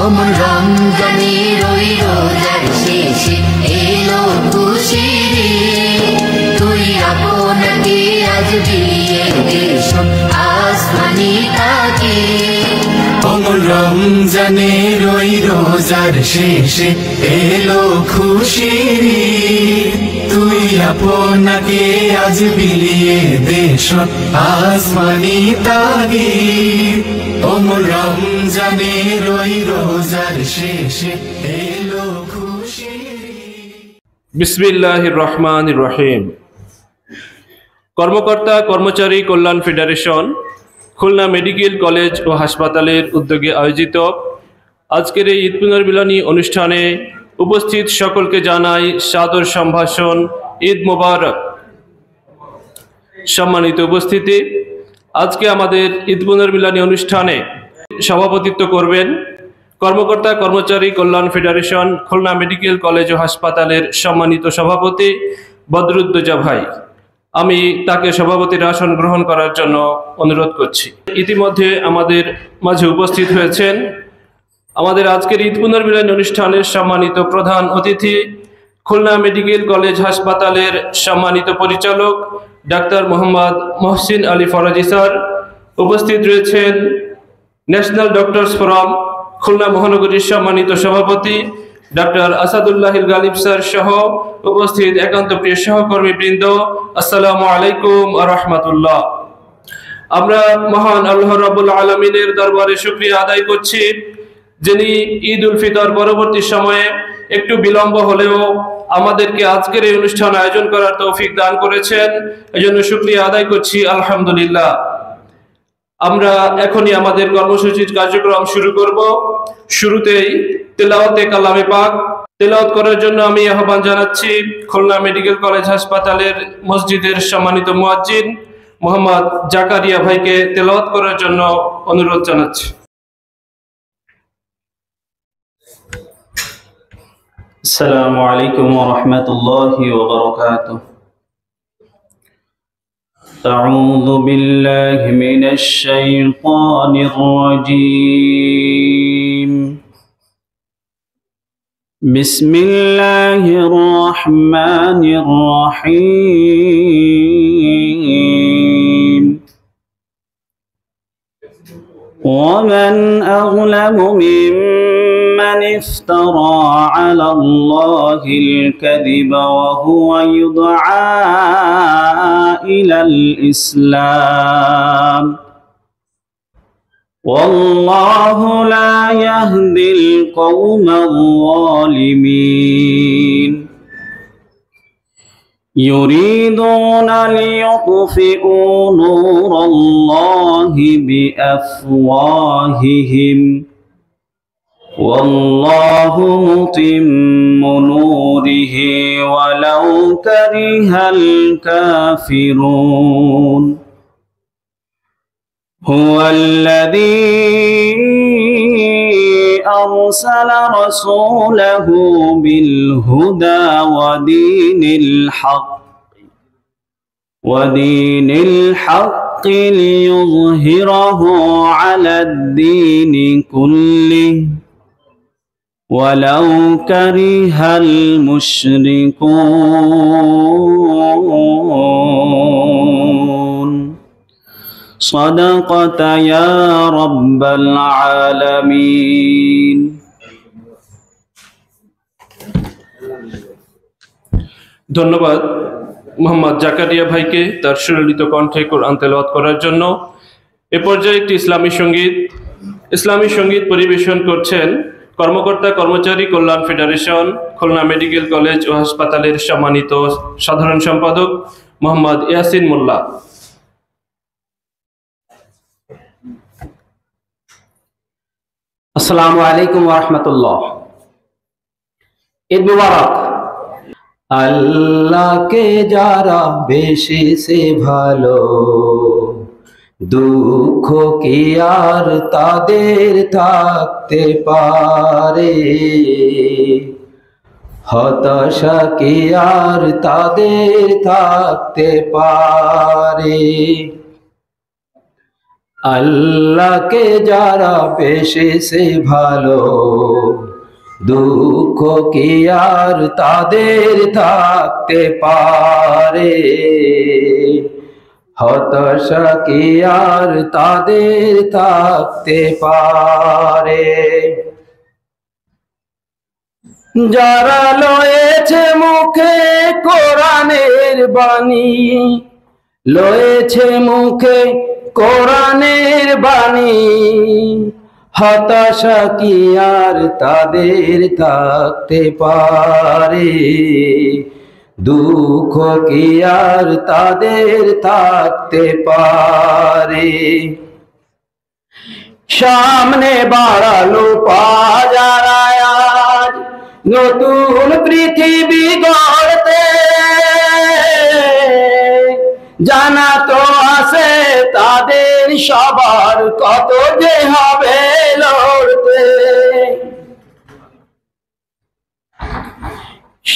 অমন রমজানের ওই রোজার শেষে এলো খুশির তুই আপনাকে আজ বিলিয়ে দে সব আসমানি তাকে। অমন রমজানের ওই রোজার শেষে এলো খুশির তুই আপনাকে আজ বিলিয়ে দে সব আসমানি তাগির। অমন রমজানের ওই রোজার শেষে এলো খুশির। বিসমিল্লাহির রহমানির রহিম। কর্মকর্তা কর্মচারী কল্যাণ ফেডারেশন খুলনা মেডিকেল কলেজ ও হাসপাতালের উদ্যোগে আয়োজিত আজকের এই ঈদ পুনর্মিলনী অনুষ্ঠানে উপস্থিত সকলকে জানাই সাদর সম্ভাষণ, ঈদ মোবারক। সম্মানিত উপস্থিতি, আজকে আমাদের ঈদ পুনর্মিলনী অনুষ্ঠানে সভাপতিত্ব করবেন কর্মকর্তা কর্মচারী কল্যাণ ফেডারেশন খুলনা মেডিকেল কলেজ ও হাসপাতালের সম্মানিত সভাপতি বদরুদ্দোজা ভাই। আমি তাকে সভাপতির আসন গ্রহণ করার জন্য অনুরোধ করছি। ইতিমধ্যে আমাদের মাঝে উপস্থিত হয়েছেন আমাদের আজকের ঈদ পুনর্মিলনী অনুষ্ঠানের সম্মানিত প্রধান অতিথি খুলনা মেডিকেল কলেজ হাসপাতালের সম্মানিত পরিচালক ডাক্তার মোহাম্মদ মহসিন আলী ফরাজি স্যার। উপস্থিত রয়েছেন ন্যাশনাল ডক্টরস ফোরাম খুলনা মহানগরীর সম্মানিত সভাপতি ডাক্তার আসাদুল্লাহ গালিব স্যার সহ উপস্থিত একান্ত প্রিয় সহকর্মী বৃন্দ, আসসালামু আলাইকুম ওয়া রাহমাতুল্লাহ। আমরা মহান আল্লাহ রাব্বুল আলামিনের দরবারে শুকরিয়া আদায় করছি, যিনি ঈদ উল ফিতর পরবর্তী সময়ে একটু বিলম্ব হলেও আমাদেরকে আজকের এই অনুষ্ঠান আয়োজন করার তৌফিক দান করেছেন। এজন্য শুকরিয়া আদায় করছি, আলহামদুলিল্লাহ। আমরা এখনই আমাদের কর্মসূচির কার্যক্রম শুরু করব। শুরুতেই তেলাওয়াতে কালামে পাক তেলাওয়াত করার জন্য আমি আহ্বান জানাচ্ছি খুলনা মেডিকেল কলেজ হাসপাতালের মসজিদের সম্মানিত মুয়াজ্জিন মোহাম্মদ জাকারিয়া ভাইকে তেলাওয়াত করার জন্য অনুরোধ জানাচ্ছি। আসসালামু আলাইকুম ওয়া রাহমাতুল্লাহি ওয়া বারাকাতুহু। আউযু বিল্লাহি মিনাশ শাইতানির রাজীম। বিসমিল্লাহির রাহমানির রাহিম। ওয়া মান আগলামু মিম্মান ইফতারা আলা আল্লাহিল কাযিবা ওয়া হুয়া ইউদআ ইলাল ইসলাম والله لا يهدي القوم الظالمين يريدون ليطفئوا نور الله بأفواههم والله متم نوره ولو كره الكافرون هو الذي أرسل رسوله بالهدى ودين الحق ليظهره على الدين كله ولو كره المشركون صدقت يا رب العالمين। ধন্যবাদ মোহাম্মদ জাকারিয়া ভাইকে তার সুললিত কণ্ঠে কোরআন তেলাওয়াত করার জন্য। এ পর্যায়ে একটি ইসলামী সঙ্গীত পরিবেশন করছেন কর্মকর্তা কর্মচারী কল্যাণ ফেডারেশন খুলনা মেডিকেল কলেজ ও হাসপাতালের সম্মানিত সাধারণ সম্পাদক মোহাম্মদ ইয়াসিন মোল্লা। আসসালামু আলাইকুম ওয়া রাহমাতুল্লাহ। ঈদ মুবারক। আল্লাহকে যারা বেশি সে ভালো দুঃখ কি আর তাদের থাকতে পারে, হতাশা কি আর তাদের থাকতে পারে। আল্লাহকে যারা বেশেছে ভালো, দুঃখ কি আর তাদের থাকতে পারে? হতাশা কি আর তাদের থাকতে পারে? যারা লয়েছে মুখে কোরআনের বাণী, লয়েছে মুখে কোরআনের বাণী, হতাশা কি আর তাদের থাকতে পারে? দুঃখ কি আর তাদের থাকতে পারে? সামনে বাড়ালো পাজারা আজ নতুন পৃথিবী গড়তে, জানা তো আছে তাদের সবার কত যে হবে লড়তে।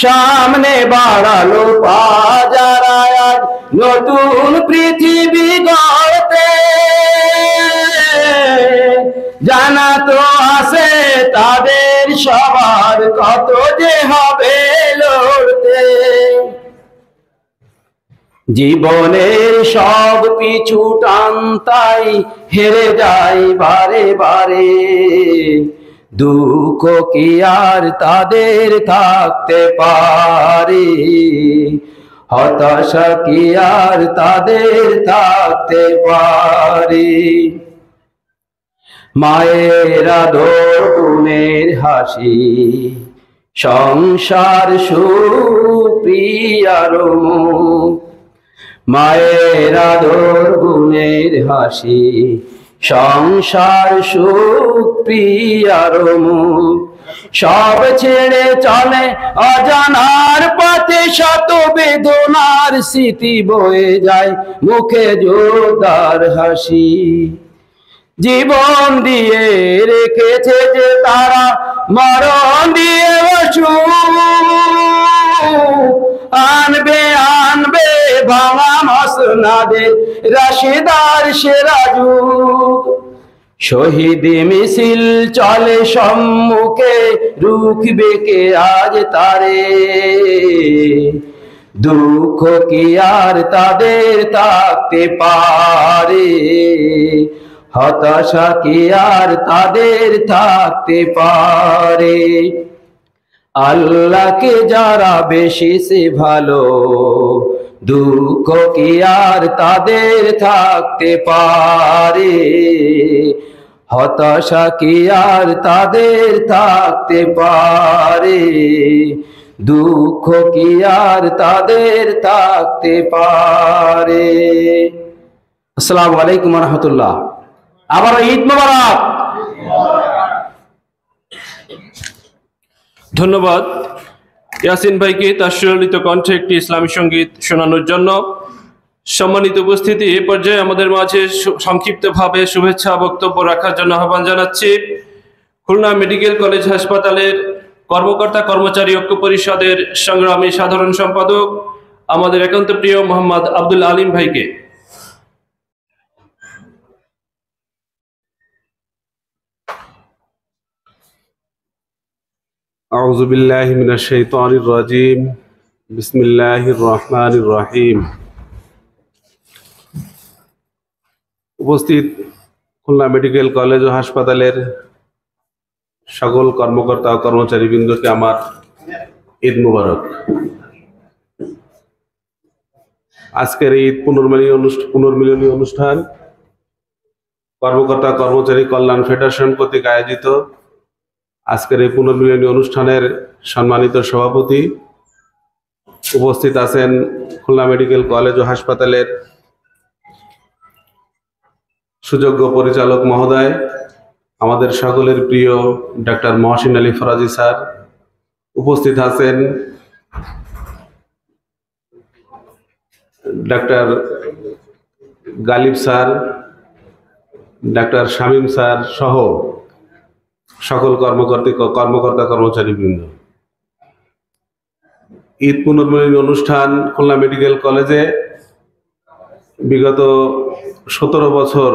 সামনে বাড়ালো পাজারা আজ নতুন পৃথিবী গড়তে, জানা তো আছে তাদের সবার কত যে হবে লড়তে। জীবনের সব পিছু টানতাই হেরে যাই বারে বারে, দুঃখ কি আর তাদের থাকতে পারে? হতাশা কি আর তাদের থাকতে পারে? মায়ের আদর বোনের হাসি, সংসার সুপ্রিয়ার মুখ, মায়ের আদর বোনের হাসি, সংসার সুপ্রিয়ার মুখ, সব ছেড়ে চলে অজানার পথে, শত বেদনার স্মৃতি বয়ে যায় মুখে জোরদার হাসি। জীবন দিয়ে রেখেছে যে তারা মরণ দিয়ে আনবে আনবে ভাঙা মসনাদের রাশেদার সেরা যুগ। শহীদ মিছিল চলে সম্মুখে, রুখবে কে আজ তারে? দুঃখ কি আর তাদের থাকতে পারে? হতাশা কি আর তাদের থাকতে পারে? আল্লাহকে যারা বেশেছে ভালো, দুঃখ কি আর তাদের থাকতে পারে? হতাশা কি আর তাদের থাকতে পারে? দুঃখ কি আর তাদের থাকতে পারে? আসসালামু আলাইকুম ওয়া রাহমাতুল্লাহ। আবার ঈদ মোবারক। ধন্যবাদ ইয়াসিন ভাইকে তার সুললিত কণ্ঠে একটি ইসলামী সঙ্গীত শোনানোর জন্য। সম্মানিত উপস্থিতি, এ পর্যায়ে আমাদের মাঝে সংক্ষিপ্তভাবে শুভেচ্ছা বক্তব্য রাখার জন্য আহ্বান জানাচ্ছি খুলনা মেডিকেল কলেজ হাসপাতালের কর্মকর্তা কর্মচারী ঐক্য পরিষদের সংগ্রামী সাধারণ সম্পাদক আমাদের একান্ত প্রিয় মোহাম্মদ আব্দুল আলিম ভাইকে। আউযু বিল্লাহি মিনাশ শাইতানির রাজিম। বিসমিল্লাহির রহমানির রহিম। উপস্থিত খুলনা মেডিকেল কলেজ ও হাসপাতালের সকল কর্মকর্তা ও কর্মচারীবৃন্দকে আমার ঈদ মোবারক। আজকের ঈদ পুনর্মিলনী অনুষ্ঠান কর্মকর্তা কর্মচারী কল্যাণ ফেডারেশন কর্তৃক আয়োজিত। আজকের এই পুনর্মিলনী অনুষ্ঠানের সম্মানিত সভাপতি, উপস্থিত আছেন খুলনা মেডিকেল কলেজ ও হাসপাতালের সুযোগ্য পরিচালক মহোদয়, আমাদের সকলের প্রিয় ডাক্তার মহসিন আলী ফরাজি স্যার, উপস্থিত আছেন doctor Ghalib sir, doctor Shamim sir সহ সকল কর্মকর্তা কর্মচারীবৃন্দ। ঈদ পুনর্মিলনী অনুষ্ঠান খুলনা মেডিকেল কলেজে বিগত 17 বছর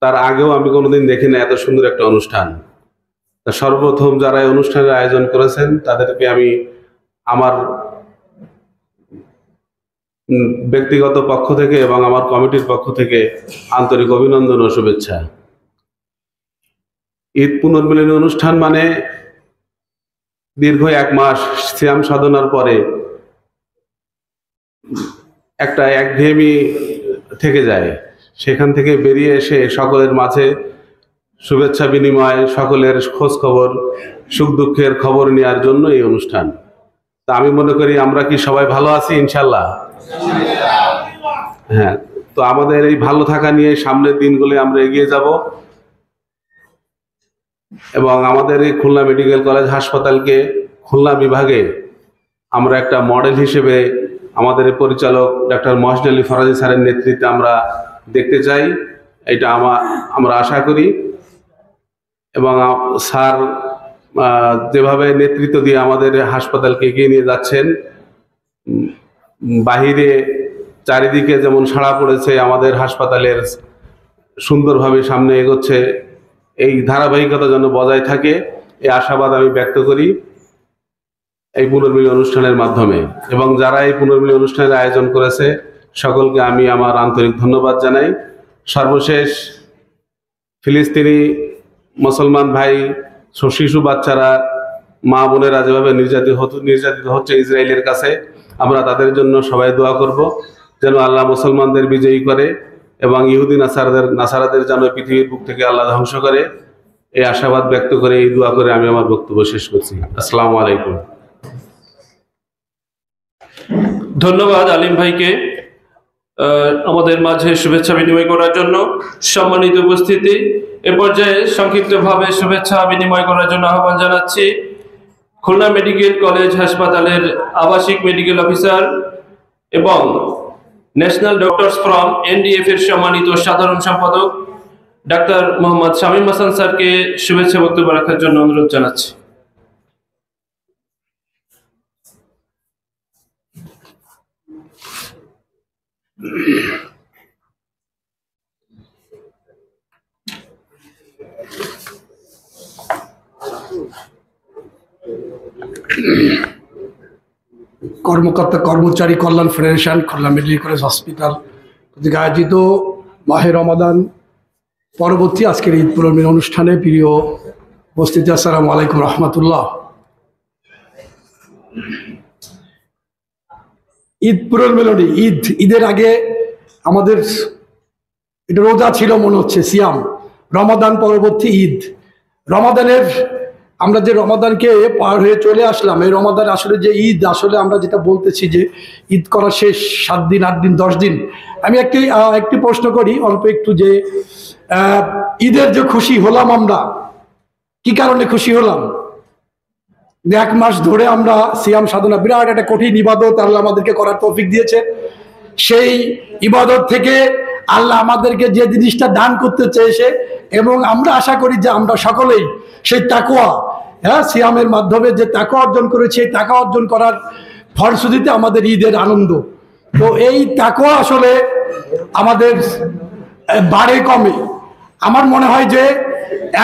তার আগেও আমি কোনোদিন দেখি না এত সুন্দর একটা অনুষ্ঠান। তা সর্বপ্রথম যারা এই অনুষ্ঠানের আয়োজন করেছেন তাদেরকে আমি আমার ব্যক্তিগত পক্ষ থেকে এবং আমার কমিটির পক্ষ থেকে আন্তরিক অভিনন্দন ও শুভেচ্ছা। ঈদ পুনর্মিলনী অনুষ্ঠান মানে দীর্ঘ 1 মাস সিয়াম সাধনার পরে একটা একঘেয়েমি থেকে যায়, সেখান থেকে বেরিয়ে এসে সকলের মাঝে শুভেচ্ছা বিনিময়, সকলের খোঁজ খবর, সুখ দুঃখের খবর নেওয়ার জন্য এই অনুষ্ঠান। তা আমি মনে করি আমরা কি সবাই ভালো আছি ইনশাল্লাহ? হ্যাঁ, তো আমাদের এই ভালো থাকা নিয়ে সামনের দিনগুলো আমরা এগিয়ে যাব এবং আমাদের এই খুলনা মেডিকেল কলেজ হাসপাতালকে খুলনা বিভাগে আমরা একটা মডেল হিসেবে আমাদের পরিচালক ডাক্তার মহসিন আলী ফরাজি স্যারের নেতৃত্বে আমরা দেখতে চাই, এটা আমরা আশা করি। এবং স্যার যেভাবে নেতৃত্ব দিয়ে আমাদের হাসপাতালকে এগিয়ে নিয়ে যাচ্ছেন, বাহিরে চারিদিকে যেমন সাড়া পড়েছে আমাদের হাসপাতালের সুন্দরভাবে সামনে এগোচ্ছে, এই ধারাবাহিকতা যেন বজায় থাকে এই আশাবাদ আমি ব্যক্ত করি এই পুনর্মিলনী অনুষ্ঠানের মাধ্যমে। এবং যারা এই পুনর্মিলনী অনুষ্ঠানের আয়োজন করেছে সকলকে আমি আমার আন্তরিক ধন্যবাদ জানাই। সর্বশেষ ফিলিস্তিনি মুসলমান ভাই, শিশু বাচ্চারা, মা বোনেরা যেভাবে নির্যাতিত হচ্ছে ইসরায়েলের কাছে, আমরা তাদের জন্য সবাই দোয়া করব যেন আল্লাহ মুসলমানদের বিজয়ী করে এবং ইহুদি নাসারাদের যেন পৃথিবীর বুক থেকে আল্লাহ ধ্বংস করে, এই আশাবাদ ব্যক্ত করে এই দোয়া করে আমি আমার বক্তব্য শেষ করছি। আসসালামু আলাইকুম। ধন্যবাদ আলিম ভাইকে আমাদের মাঝে শুভেচ্ছা বিনিময় করার জন্য। সম্মানিত উপস্থিতি, এ পর্যায়ে সংক্ষিপ্তভাবে শুভেচ্ছা বিনিময় করার জন্য আহ্বান জানাচ্ছি খুলনা মেডিকেল কলেজ হাসপাতালের আবাসিক মেডিকেল অফিসার এবং ন্যাশনাল ডক্টরস ফ্রম এনডিএফ এর সম্মানিত সাধারণ সম্পাদক ডাক্তার মোহাম্মদ শামীম হাসান স্যারকে শুভেচ্ছা বক্তব্য রাখার জন্য অনুরোধ জানাচ্ছি। কর্মকর্তা কর্মচারী কল্যাণ federation Khulna medical college hospital কর্তৃক আয়োজিত মাহে রমাদান পরবর্তী আজকের ঈদ পুনর্মিলনী অনুষ্ঠানে প্রিয় উপস্থিতি, আসসালামু আলাইকুম রহমতুল্লাহ। ঈদ পুনর্মিলনী, ঈদের আগে আমাদের এটা রোজা ছিল মনে হচ্ছে, সিয়াম, রমাদান পরবর্তী ঈদ। রমাদানের আমরা যে রমাদানকে পার হয়ে চলে আসলাম, এই রমাদান আসলে যে ঈদ, আসলে আমরা যেটা বলতেছি যে ঈদ করা শেষ 7 দিন 8 দিন 10 দিন। আমি একটি প্রশ্ন করি অল্প একটু, যে ঈদের যে খুশি হলাম আমরা, কি কারণে খুশি হলাম? 1 মাস ধরে আমরা সিয়াম সাধনা, বিরাট একটা কঠিন ইবাদত আল্লাহ আমাদেরকে করার তৌফিক দিয়েছে। সেই ইবাদত থেকে আল্লাহ আমাদেরকে যে জিনিসটা দান করতে চেয়েছে, এবং আমরা আশা করি যে আমরা সকলেই সেই তাকওয়া, সিয়ামের মাধ্যমে যে তাকওয়া অর্জন করেছি, এই তাকওয়া অর্জন করার ফলশ্রুতিতে আমাদের ঈদের আনন্দ। তো এই তাকওয়া আসলে আমাদের বাড়ে কমে। আমার মনে হয় যে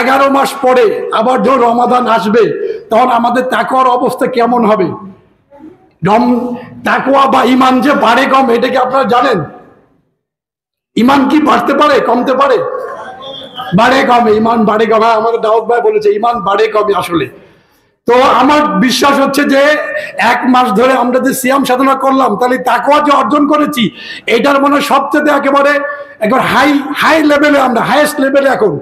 11 মাস পরে আবার যখন রমাদান আসবে, তখন আমাদের তাকওয়ার অবস্থা কেমন হবে? তাকওয়া বা ইমান যে বাড়ে কমে, এটা কি আপনারা জানেন? ইমান কি বাড়তে পারে, কমতে পারে? বাড়ে কমে, ইমান বাড়ে কমে। আমাদের দাউদ ভাই বলেছে ইমান বাড়ে কমে আসলে। তো আমার বিশ্বাস হচ্ছে যে 1 মাস ধরে আমরা যে সিয়াম সাধনা করলাম, তাহলে তাকওয়া যে অর্জন করেছি, এটার মনে সবচেয়ে একেবারে হাই লেভেলে, আমরা হাইয়েস্ট লেভেলে এখন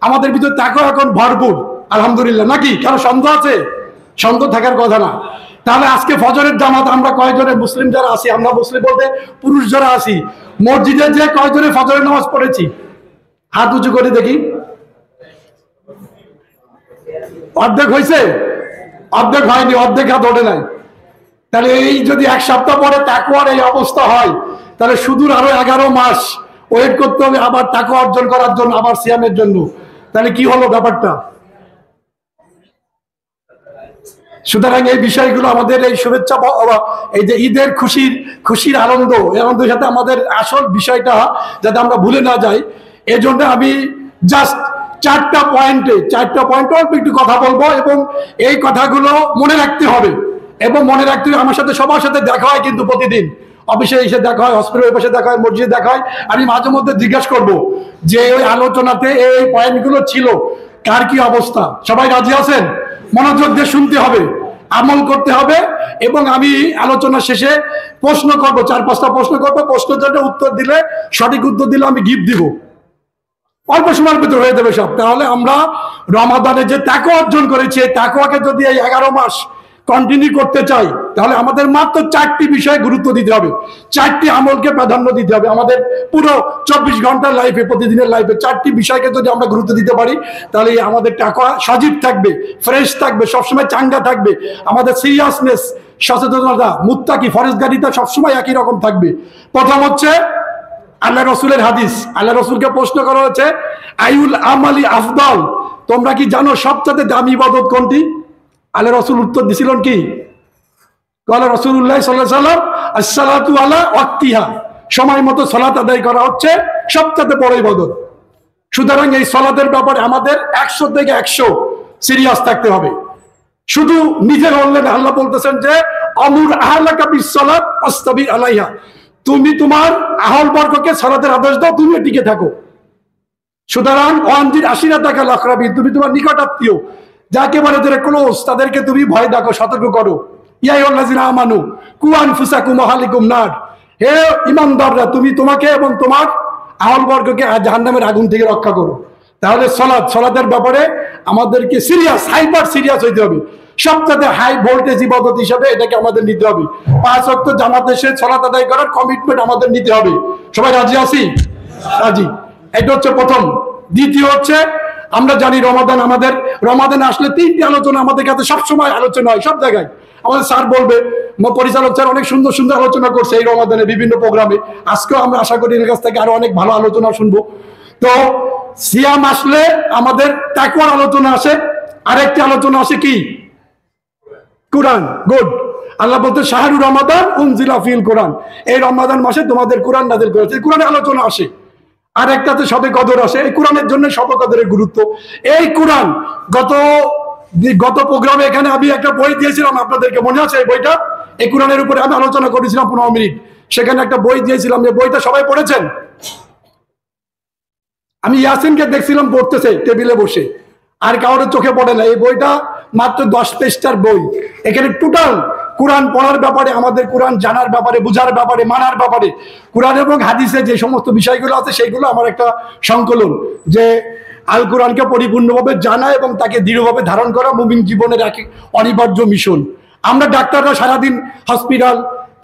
আমাদের ভিতরে তাকওয়া এখন ভরপুর, আলহামদুলিল্লাহ। নাকি কারো সন্দেহ আছে? সন্দেহ থাকার কথা না। তাহলে আজকে ফজরের জামাত আমরা কয়জনে, মুসলিম যারা আছি, আমরা মুসলিম বলতে পুরুষ যারা আছি, মসজিদে যে কয়জনে ফজরের নামাজ পড়েছি? হাত উঁচু করে দেখি। অর্ধেক হয়েছে? অর্ধেক হয়নি, অর্ধেক হাত ওঠে নাই। তাহলে এই যদি 1 সপ্তাহ পরে তাকওয়ার এই অবস্থা হয়, তাহলে সুদূর আরো 11 মাস ওয়েট করতে হবে আবার তাকওয়া অর্জন করার জন্য, আবার সিয়ামের জন্য। তাহলে কি হলো ব্যাপারটা? সুতরাং এই বিষয়গুলো আমাদের এই শুভেচ্ছা, এই যে ঈদের খুশির আনন্দ, এই আনন্দের সাথে আমাদের আসল বিষয়টা যাতে আমরা ভুলে না যাই, এজন্য আমি জাস্ট চারটা পয়েন্টে অল্প একটু কথা বলবো, এবং এই কথাগুলো মনে রাখতে হবে। এবং মনে রাখতে হবে, আমার সাথে সবার সাথে দেখা হয় কিন্তু প্রতিদিন, অফিসে এসে দেখা হয়, হসপিটালের পাশে দেখা হয়, মসজিদে দেখা হয়। আমি মাঝে মধ্যে জিজ্ঞাসা করবো যে ওই আলোচনাতে এই পয়েন্টগুলো ছিল, কার কি অবস্থা। সবাই রাজি আছেন? মনোযোগ দিয়ে শুনতে হবে, আমল করতে হবে। এবং আমি আলোচনা শেষে প্রশ্ন করব, 4-5টা প্রশ্ন করবো। প্রশ্নের জন্য উত্তর দিলে, সঠিক উত্তর দিলে আমি গিফট দিব। অল্প সময়ের ভিতরে হয়ে যাবে সব। তাহলে আমরা রমাদানে যে তাকওয়া অর্জন করেছি, এই তাকওয়াকে যদি এই 11 মাস কন্টিনিউ করতে চাই, তাহলে আমাদের মাত্র 4টি বিষয়ে গুরুত্ব দিতে হবে, 4টি আমলকে প্রাধান্য দিতে হবে। আমাদের পুরো 24 ঘন্টার লাইফে, প্রতিদিনের লাইফে 4টি বিষয়কে যদি আমরা গুরুত্ব দিতে পারি, তাহলে আমাদের তাকওয়া সজীব থাকবে, ফ্রেশ থাকবে, সবসময় চাঙ্গা থাকবে। আমাদের সিরিয়াসনেস, সচেতনতা, মুত্তাকি, ফরেজগারিতা সবসময় একই রকম থাকবে। প্রথম হচ্ছে আল্লাহ রসুলের হাদিস। আল্লাহ রসুলকে প্রশ্ন করা হচ্ছে, আইউল আমালি আফদল, তোমরা কি জানো সবচেয়ে দামি ইবাদত কোনটি? আল্লাহ রসুল উত্তর দিছিলেন কি? কাল রাসূলুল্লাহ সাল্লাল্লাহু আলাইহি ওয়াসাল্লাম, আসসালাতু আলা ওয়াক্তিহা, সময় মতো সালাত আদায় করা হচ্ছে সবচেয়ে বড় ইবাদত। সুতরাং এই সালাতের ব্যাপারে আমাদের 100 থেকে 100 সিরিয়াস থাকতে হবে। শুধু নিজের বললেন, আল্লাহ বলতেছেন যে আমুর আহলাকা বিসসালাত আস্তাবির আলাইহা, তুমি তোমার আহল বর্গকে সালাতের আদেশ দাও, তুমি টিকে থাকো। সুতরাং ওয়ানজির আশিরাতাকা লাকরাবি, তুমি তোমার নিকট আত্মীয় যাকে বলে যারা ক্লোজ, তাদেরকে তুমি ভয় দেখো, সতর্ক করো। ইয়া আইয়ুহাল্লাযিনা আমানু কু আনফুসাকুম ওয়া আহলিকুম নার, হে ঈমানদাররা, তুমি তোমাকে এবং তোমার আহল বর্গকে জাহান্নামের আগুন থেকে রক্ষা করো। তাহলে সালাতের ব্যাপারে আমাদেরকে সিরিয়াস, হাইপার সিরিয়াস হইতে হবে। সবচেয়ে হাই ভোল্টেজ ইবাদত হিসাবে এটাকে আমাদের নিতে হবে। 5 ওয়াক্ত জামাতে এসে সালাত আদায় করার কমিটমেন্ট আমাদের নিতে হবে। সবাই রাজি আছি? রাজি। এটা হচ্ছে প্রথম। দ্বিতীয় হচ্ছে, আমরা জানি রমাদান আসলে 3টি আলোচনা আমাদের কাছে সবসময় আলোচনা হয়, সব জায়গায়। আমাদের স্যার বলবে, পরিচালক স্যার অনেক সুন্দর সুন্দর আলোচনা করছে এই রমাদানে বিভিন্ন প্রোগ্রামে। আজকেও আমরা আশা করি এর কাছ থেকে আরো অনেক ভালো আলোচনা শুনবো। তো সিয়াম আসলে আমাদের তাকওয়ার আলোচনা আসে, আরেকটি আলোচনা আসে কি? কুরআন। গুড। আল্লাহ বলতে শাহরু রমাদান উনজিলা ফিল কোরআন, এই রমাদান মাসে তোমাদের কোরআন নাযিল করেছে। কোরআনে আলোচনা আসে। আর একটাতে শবে কদর আসে। এই কোরআনের জন্য শবে কদরের গুরুত্ব। এই কোরআন গত প্রোগ্রামে এখানে আমি একটা বই দিয়েছিলাম আপনাদেরকে, মনে আছে এই বইটা? এই কোরআনের উপরে আমি আলোচনা করেছিলাম 15 মিনিট। সেখানে একটা বই দিয়েছিলাম, যে বইটা সবাই পড়েছেন? আমি ইয়াসিনকে দেখছিলাম পড়তেছে টেবিলে বসে, আর কারোর চোখে পড়ে না। এই বইটা মাত্র 10 পৃষ্ঠার বই। এখানে টোটাল কোরআন পড়ার ব্যাপারে, আমাদের কোরআন জানার ব্যাপারে, বুঝার ব্যাপারে, মানার ব্যাপারে, কোরআন এবং হাদিসে যে সমস্ত বিষয়গুলো আছে সেইগুলো আমার একটা সংকলন, যে আল কোরআনকে পরিপূর্ণভাবে জানা এবং তাকে দৃঢ়ভাবে ধারণ করা মুমিন জীবনের এক অনিবার্য মিশন। আমরা ডাক্তাররা সারাদিন হসপিটাল,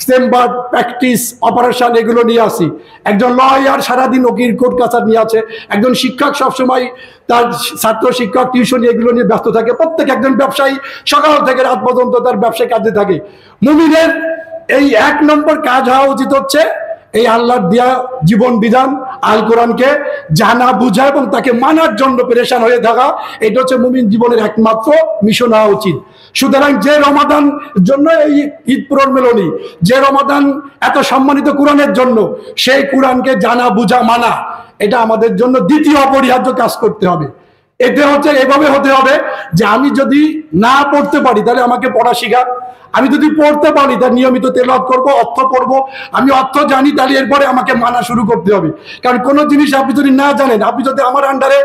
চেম্বার, প্র্যাকটিস, অপারেশন এগুলো নিয়ে আসি। একজন লয়ার সারাদিন উকিল, কোর্ট কাছার নিয়ে আছে। একজন শিক্ষক সবসময় তার ছাত্র, শিক্ষক, টিউশন এগুলো নিয়ে ব্যস্ত থাকে। প্রত্যেক একজন ব্যবসায়ী সকাল থেকে রাত পর্যন্ত তার ব্যবসায় কাজে থাকে। মুমিনের এই 1 নম্বর কাজ হওয়া উচিত হচ্ছে এই আল্লাহর দেয়া জীবন বিধান আল কোরআনকে জানা, বুঝা এবং তাকে মানার জন্য পেরেশান হয়ে থাকা। এটা হচ্ছে মুমিন জীবনের একমাত্র মিশন হওয়া উচিত। সুতরাং যে রমাদান জন্য এই ঈদ পুনর্মিলনী, যে রমাদান এত সম্মানিত কোরআনের জন্য, সেই কোরআনকে জানা, বুঝা, মানা, এটা আমাদের জন্য দ্বিতীয় অপরিহার্য কাজ করতে হবে। এতে হচ্ছে এভাবে হতে হবে যে আমি যদি না পড়তে পারি তাহলে আমাকে পড়া শিখা, আমি যদি পড়তে পারি তার নিয়মিত তেলাওয়াত করব, অর্থ পড়ব। আমি অর্থ জানি তাহলে এরপরে আমাকে মানা শুরু করতে হবে। কারণ কোনো জিনিস আপনি যদি না জানেন, আপনি যদি আমার আন্ডারে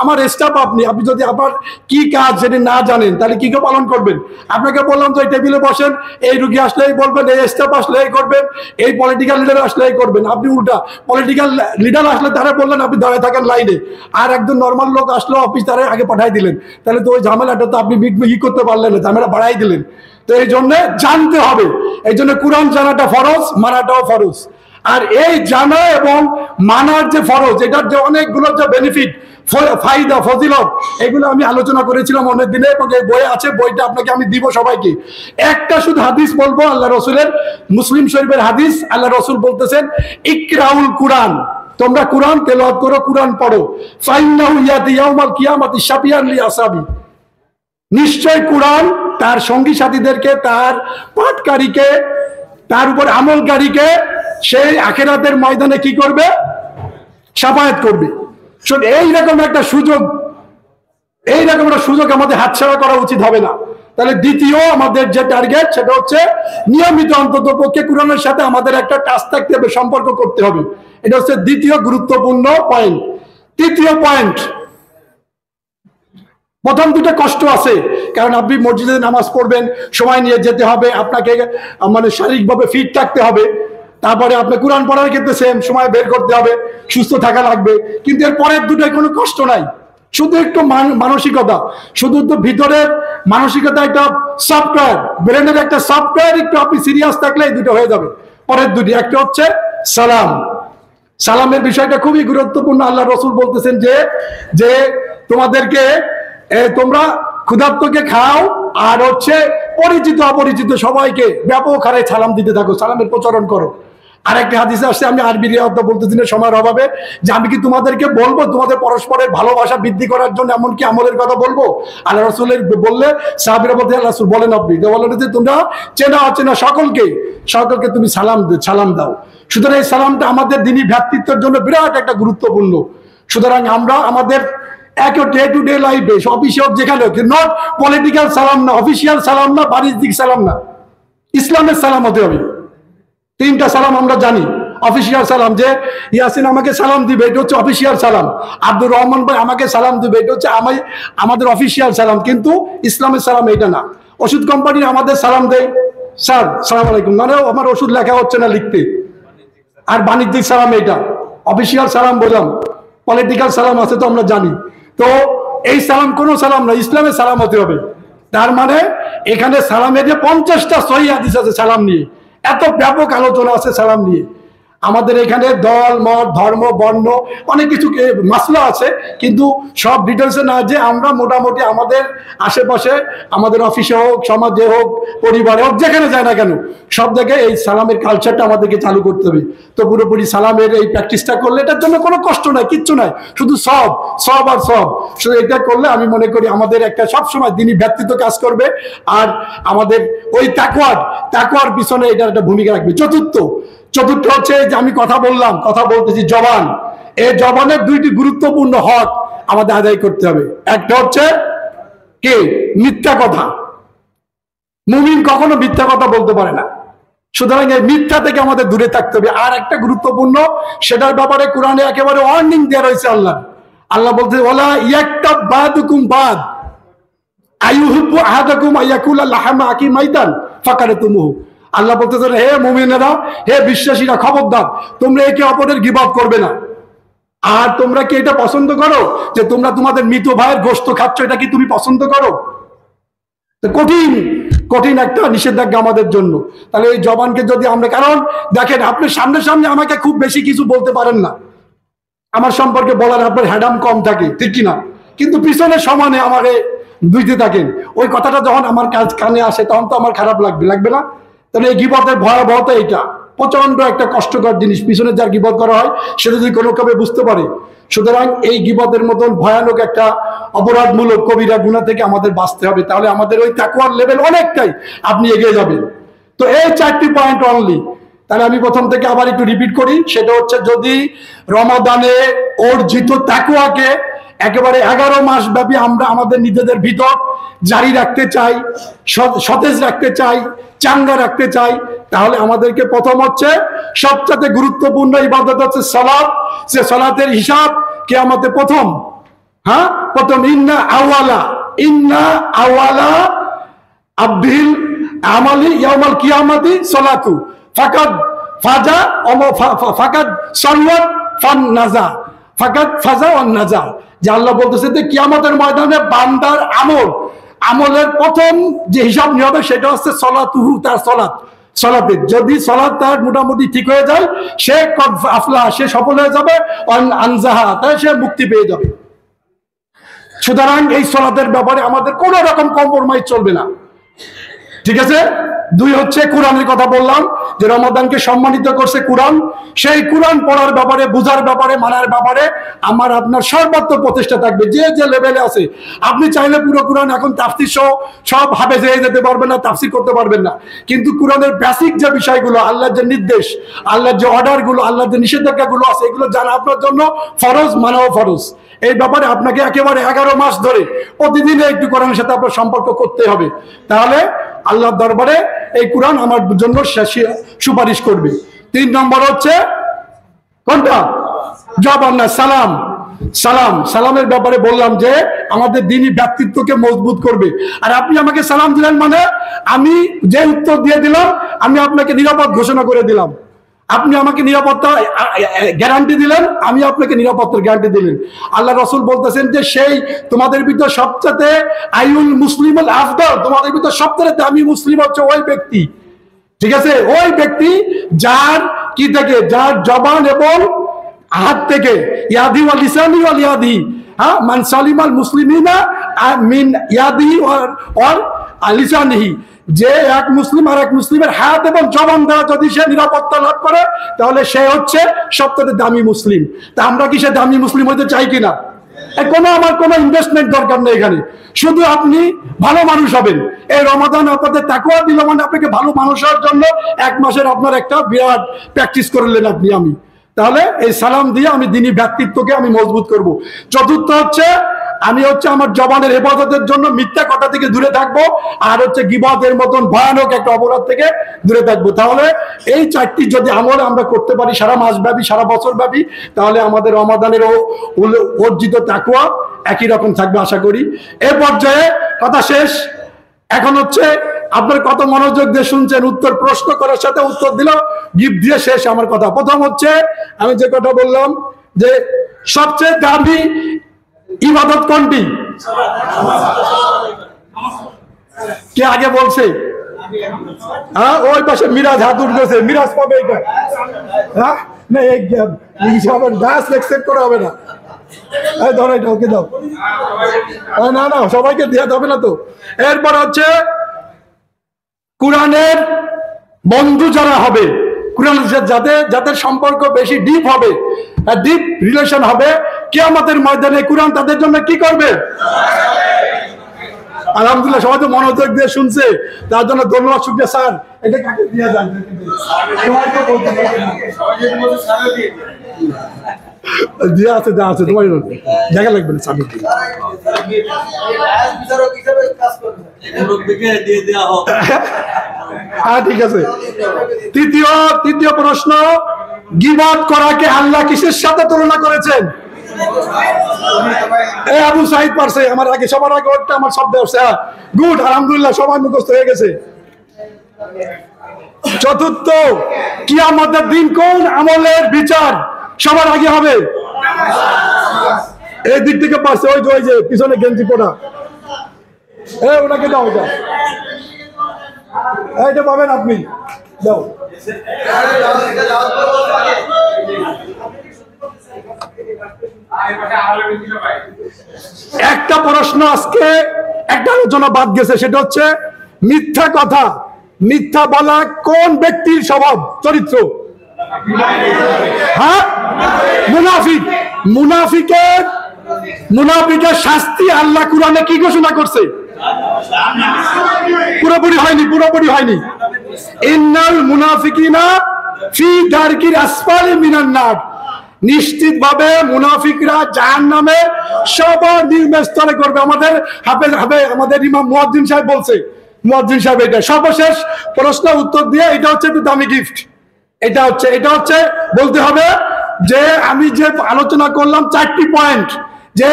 আমার স্টাফ, আপনি যদি আমার কি কাজ সেটা না জানেন, তাহলে কি করে পালন করবেন? আপনাকে বললাম তো এই টেবিলে বসেন, এই রুগী আসলে এই বলবেন, এই স্টাফ আসলে এই করবেন, এই পলিটিক্যাল লিডার আসলে এই করবেন। আপনি উল্টা, পলিটিক্যাল লিডার আসলে তারা বললেন আপনি দাঁড়িয়ে থাকেন লাইনে, আর একজন নর্মাল লোক আসলো অফিস, তারা আগে পাঠাই দিলেন। তাহলে তো ওই ঝামেলাটা তো আপনি ই করতে পারলেন না, ঝামেলা বাড়াই দিলেন। তো এই জন্য জানতে হবে। এই জন্য কোরআন জানাটা ফরজ, মানাটাও ফরজ। আর এই জানা এবং মানার যে ফরজ, এটার যে অনেকগুলো যে বেনিফিট, ফায়দা, ফজিলত, এগুলো আমি আলোচনা করেছিলাম অনেক দিনে, এবং এই বই আছে, বইটা আপনাকে আমি দিব সবাইকে। একটা শুধু হাদিস বলবো আল্লাহ রসুলের, মুসলিম শরীফের হাদিস। আল্লাহ রসুল বলতেছেন, ইকরাউল কুরআন, তোমরা কোরআন তেলাওয়াত করো, কোরআন পড়ো। ফাইন্নাহু ইয়াতি ইয়াউমাল কিয়ামাতি শাফিয়ান লি আসহাবি, নিশ্চয় কোরআন তার সঙ্গী সাথীদেরকে, তার পাঠকারীকে, তার উপর আমলকারীকে সেই আখিরাতের ময়দানে কি করবে? শাফায়াত করবে। এইরকম একটা সুযোগ আমাদের হাতছাড়া করা উচিত হবে না। তাহলে দ্বিতীয় আমাদের যে টার্গেট সেটা হচ্ছে নিয়মিত অন্তত পক্ষে কোরআনের সাথে আমাদের একটা টাচ থাকতে হবে, সম্পর্ক করতে হবে। এটা হচ্ছে দ্বিতীয় গুরুত্বপূর্ণ পয়েন্ট। তৃতীয় পয়েন্ট, প্রথম দুটো কষ্ট আছে, কারণ আপনি মসজিদে নামাজ পড়বেন, সময় নিয়ে যেতে হবে, আপনাকে মানে শারীরিকভাবে ফিট থাকতে হবে। তারপরে আপনি কোরআন পড়ার ক্ষেত্রে সেম সময় বের করতে হবে, সুস্থ থাকা লাগবে। কিন্তু এর পরের দুটোয় কোনো কষ্ট নাই, শুধু একটু মানসিকতা, শুধু তো ভিতরের মানসিকতা, একটা সফটওয়্যার, ব্রেনের একটা সফটওয়্যার, একটু আপনি সিরিয়াস থাকলে এই দুটো হয়ে যাবে। পরের দুটি, একটা হচ্ছে সালাম। সালামের বিষয়টা খুবই গুরুত্বপূর্ণ। আল্লাহ রসুল বলতেছেন যে তোমাদেরকে তোমরা ক্ষুধার্তকে খাও, আর হচ্ছে পরিচিত অপরিচিত সবাইকে ব্যাপক হারে সালাম দিতে থাকো, সালামের প্রচলন করো। আর একটা হাদিসে আসছে, আমি আরবি রিয়ায়ত বলতেছি না সময়ের অভাবে, যে আমি কি তোমাদেরকে বলবো তোমাদের পরস্পরের ভালোবাসা বৃদ্ধি করার জন্য এমনকি আমলের কথা বলবো? আল্লাহ রসুলের বললে সাহাবীরা বলতে, আল্লাহ রসুল বলেন আপনি বলেন যে তোমরা চেনা অচেনা সকলকে তুমি সালাম দাও। সুতরাং এই সালামটা আমাদের দিনী ভ্রাতৃত্বের জন্য বিরাট একটা গুরুত্বপূর্ণ। সুতরাং আমরা আমাদের ডে টু ডে লাইফে অফিসে যেখানে, নট পলিটিক্যাল সালাম না, অফিসিয়াল সালাম না, বাণিজ্যিক সালাম না, ইসলামের সালাম হতে হবে। তিনটা সালাম আমরা জানি। অফিসিয়াল সালাম, যে ইয়াসিন আমাকে সালাম দিবে, এটা হচ্ছে অফিসিয়াল সালাম। আব্দুর রহমান ভাই আমাকে সালাম দিবে, এটা হচ্ছে আমাদের অফিসিয়াল সালাম। কিন্তু ইসলামের সালাম এটা না। ওষুধ কোম্পানি আমাদের সালাম দেয়, স্যার সালাম আলাইকুম, মানে আমার ওষুধ লেখা হচ্ছে না লিখতে। আর বাণিজ্যিক সালাম এটা, অফিসিয়াল সালাম বললাম। পলিটিক্যাল সালাম আছে তো আমরা জানি। তো এই সালাম কোনো সালাম না, ইসলামের সালাম হতে হবে। তার মানে এখানে সালামের যে 50টা সহিহ হাদিস আছে সালাম নিয়ে, এত ব্যাপক আলোচনা আছে সালাম নিয়ে। আমাদের এখানে দল মত ধর্ম বর্ণ অনেক কিছু মাসলা আছে, কিন্তু সব ডিটেলসে না, যে আমরা মোটামুটি আমাদের আশেপাশে, আমাদের অফিসে হোক, সমাজে হোক, পরিবারে হোক, যেখানে যায় না কেন, সব জায়গায় এই সালামের কালচারটা আমাদেরকে চালু করতে হবে। তো পুরোপুরি সালামের এই প্র্যাকটিসটা করলে এটার জন্য কোনো কষ্ট নাই, কিচ্ছু নাই, শুধু সব শুধু এটা করলে আমি মনে করি আমাদের একটা সবসময় দিনী ভ্রাতৃত্ব কাজ করবে। আর আমাদের ওই তাকওয়ার পিছনে এটার একটা ভূমিকা রাখবে। চতুর্থ হচ্ছে যে আমি কথা বলতেছি জবান। এই জবানের দুইটি গুরুত্বপূর্ণ হক আমাদের আদায় করতে হবে। একটা হচ্ছে কি, মিথ্যা কথা। মুমিন কখনো মিথ্যা কথা বলতে পারে না, সুতরাং এই মিথ্যা থেকে আমাদের দূরে থাকতে হবে। আর একটা গুরুত্বপূর্ণ, সেটার ব্যাপারে কোরআনে একেবারে ওয়ার্নিং দেওয়া রয়েছে। আল্লাহ বলতে, ওয়ালা ইয়াকতাব বাদুকুম বাদ আইয়ুহিব্বু আহাদাকুম আইয়াকুলা লাহমা আকি মাইতান ফাকারাতুমুহু। আল্লাহ বলতেছেন, হে মুমিনেরা, হে বিশ্বাসীরা, খবরদার তোমরা একে অপরের গিবত করবে না। আর তোমরা কি এটা পছন্দ করো যে তোমরা তোমাদের মৃত ভাইয়ের গোশত খাচ্ছ? এটা কি তুমি পছন্দ করো? কঠিন একটা নিষেধাজ্ঞা আমাদের জন্য। তাহলে এই জবানকে যদি আমরা, কারণ দেখেন আপনি সামনে আমাকে খুব বেশি কিছু বলতে পারেন না, আমার সম্পর্কে বলার আপনার হ্যাডাম কম থাকে, ঠিক কিনা? কিন্তু পিছনে সমানে আমাকে বুঝতে থাকেন। ওই কথাটা যখন আমার কানে আসে তখন তো আমার খারাপ লাগবে না? তাহলে এই গীবতের ভয়াবহতা এটা প্রচন্ড একটা কষ্টকর জিনিস। পিছনে যার গীবত করা হয় সে যদি কোনো ভাবে বুঝতে পারে। সুতরাং এই গীবতের মতন ভয়ানক একটা অপরাধমূলক কবিরা গুনাহ থেকে আমাদের বাঁচতে হবে। তাহলে আমাদের ওই তাকওয়ার লেভেল অনেকটাই আপনি এগিয়ে যাবেন। তো এই 4টি পয়েন্ট অনলি। তাহলে আমি প্রথম থেকে আবার একটু রিপিট করি। সেটা হচ্ছে, যদি রমাদানে অর্জিত তাকওয়াকে একেবারে 11 মাস ব্যাপী আমরা আমাদের নিজেদের ভিতর জারি রাখতে চাই, সতেজ রাখতে চাই, চাঙ্গা রাখতে চাই, তাহলে আমাদেরকে প্রথম হচ্ছে সবচেয়ে গুরুত্বপূর্ণ ইবাদত হচ্ছে সালাত। সে সালাতের হিসাব কিয়ামতে প্রথম ইন্না আওয়ালা আব্দিল আমালি ইয়াউমাল কিয়ামাতি সালাতু ফাকাদ ফাজা ফাকাদ সাল্লাত ফান্নাজা ফাকাদ ফাজা ওয়ান নাজা। যে আল্লাহ বলতেছে যে কিয়ামতের ময়দানে বান্দার আমলের প্রথম যে হিসাব নিয়ে হবে সেটা হচ্ছে সলাতুহু, তার সলাতে। যদি সলাত তার মোটামুটি ঠিক হয়ে যায়, সে আফলা, সে সফল হয়ে যাবে, আনজাহা, তাই সে মুক্তি পেয়ে যাবে। সুতরাং এই সলাতের ব্যাপারে আমাদের কোনো রকম কম্প্রোমাইজ চলবে না, ঠিক আছে? 2 হচ্ছে কোরআনের কথা বললাম, যে রমাদানকে সম্মানিত করছে কোরআন, সেই কোরআন পড়ার ব্যাপারে, বুঝার ব্যাপারে, মানার ব্যাপারে আমার আপনার সর্বাত্মক প্রচেষ্টা থাকবে। যে যে লেভেলে আছে, আপনি চাইলে পুরো কোরআন এখন তাফসীর সহ সব হাফেজ হয়ে যেতে পারবেন না, তাফসীর করতে পারবেন না, কিন্তু কোরআনের বেসিক যে বিষয়গুলো, আল্লাহর যে নির্দেশ, আল্লাহর যে অর্ডারগুলো, আল্লাহর যে নিষেধাজ্ঞাগুলো আছে, এগুলো জানা আপনার জন্য ফরজ, মানাও ফরজ। এই ব্যাপারে আপনাকে একেবারে 11 মাস ধরে প্রতিদিন একটু কোরআনের সাথে আপনার সম্পর্ক করতে হবে, তাহলে আল্লাহর দরবারে এই কোরআন আমার জন্য সুপারিশ করবে। 3 নম্বর হচ্ছে কোনটা? জবাব না, সালাম। সালামের ব্যাপারে বললাম যে আমাদের দ্বীনি ব্যক্তিত্বকে মজবুত করবে। আর আপনি আমাকে সালাম দিলেন মানে আমি যে উত্তর দিয়ে দিলাম, আমি আপনাকে নিরাপদ ঘোষণা করে দিলাম। আপনি আমাকে নিরাপত্তা গ্যারান্টি দিলেন, আমি আপনাকে নিরাপত্তার গ্যারান্টি দিলেন। আল্লাহ রাসূল বলতেছেন যে সেই তোমাদের ভিতর সবচেয়ে আইউল মুসলিমুল আফদল, তোমাদের ভিতর সবচেয়ে দামি মুসলিম হচ্ছে ওই ব্যক্তি, ঠিক আছে, ওই ব্যক্তি যার কি থেকে, যার জবান এবং হাত থেকে, ইয়াদি ওয়াল লিসানি ওয়াল ইয়াদি, হ্যাঁ, মান সালিমাল মুসলিমিনা মিন ইয়াদি ওয়াল লিসানিহি, যে এক মুসলিম আর এক মুসলিমের হাত এবং জবান দ্বারা যদি সে নিরাপত্তা লাভ করে, তাহলে সে হচ্ছে সবচেয়ে দামি মুসলিম। তা আমরা কি সে দামি মুসলিম হতে চাই কিনা? আমার কোনো ইনভেস্টমেন্ট দরকার নেই এখানে, শুধু আপনি ভালো মানুষ হবেন। এই রমাদান আপনাদের তাকওয়া দিল মানে আপনাকে ভালো মানুষ হওয়ার জন্য 1 মাসের আপনার একটা বিরাট প্র্যাকটিস করলেন আপনি, আমি। তাহলে এই সালাম দিয়ে আমি দ্বীনি ব্যক্তিত্বকে আমি মজবুত করব। চতুর্থ হচ্ছে আমি আমার জবানের হেফাজতের জন্য মিথ্যা কথা থেকে দূরে থাকবো, আর গীবতের মতন ভয়ানক একটা অপরাধ থেকে দূরে থাকবো। তাহলে এই 4টি যদি আমল আমরা করতে পারি সারা মাস ব্যাপী, সারা বছর ব্যাপী, তাহলে আমাদের রমাদানের অর্জিত তাকওয়া একই রকম থাকবে আশা করি। এই পর্যায়ে কথা শেষ। এখন আপনার কত মনোযোগ দিয়ে শুনছেন, উত্তর প্রশ্ন করার সাথে উত্তর দিল, গিফট দিয়ে শেষ আমার কথা। প্রথম আমি যে কথা বললাম যে সবচেয়ে দামি ইবাদত কোনটি? কে আগে বলছে? হ্যাঁ, ওই পাশে মিরাজ হাত উঠতেছে, মিরাজ পাবে এটা। হ্যাঁ, না গ্যাস এক্সপেক্ট করা হবে না। এই ধরো এটা, ওকে দাও। না না, সবাইকে দেওয়া হবে না তো। এরপর কোরআনের বন্ধু যারা হবে, কোরআনের যাদের সম্পর্ক বেশি ডিপ হবে, ডিপ রিলেশন হবে, কিয়ামতের ময়দানে কোরআন তাদের জন্য কি করবে? আলহামদুলিল্লাহ, সবাই তো মনোযোগ দিয়ে শুনছে, তার জন্য ধন্যবাদ, শুকরিয়া। স্যার, এটা কাকে দিয়ে যান? তোমার দেখা লাগবে না। হ্যাঁ, ঠিক আছে। তৃতীয় প্রশ্ন, গীবত করাকে আল্লাহ কিসের সাথে তুলনা করেছেন? আবু সাইদ পারছে আমার আগে, সবার আগে ওটা আমার শব্দ আসছে। গুড, আলহামদুলিল্লাহ, সবাই মুখস্থ হয়ে গেছে। চতুর্থ, কিয়ামতের দিন কোন আমলের বিচার সবার আগে হবে? এই দিক থেকে পারছে, ওই যে পিছনে গেঞ্জি পরা, ওনাকে দাও, এটা পাবেন আপনি, দাও। একটা প্রশ্ন আজকে একটা আলোচনা বাদ গেছে, সেটা মিথ্যা কথা, মিথ্যা বলা কোন ব্যক্তির স্বভাব, চরিত্র? হ্যাঁ, মুনাফিক। মুনাফিকের শাস্তি আল্লাহ কুরআনে কি ঘোষণা করছে? পুরোপুরি হয়নি। ইন্নাল মুনাফিকিনা ফি দারকিল আসফালি মিনান নার, নিশ্চিত ভাবে মুনাফিকরা জাহান্নামের সর্বনিম্ন স্তরে করবে। আমাদের আমাদের ইমাম মুয়াজ্জিন সাহেব বলছে, মুয়াজ্জিন সাহেব এটা সর্বশেষ প্রশ্ন উত্তর দিয়ে, এটা একটু দামি গিফট। এটা বলতে হবে যে আমি যে আলোচনা করলাম 4টি পয়েন্ট, যে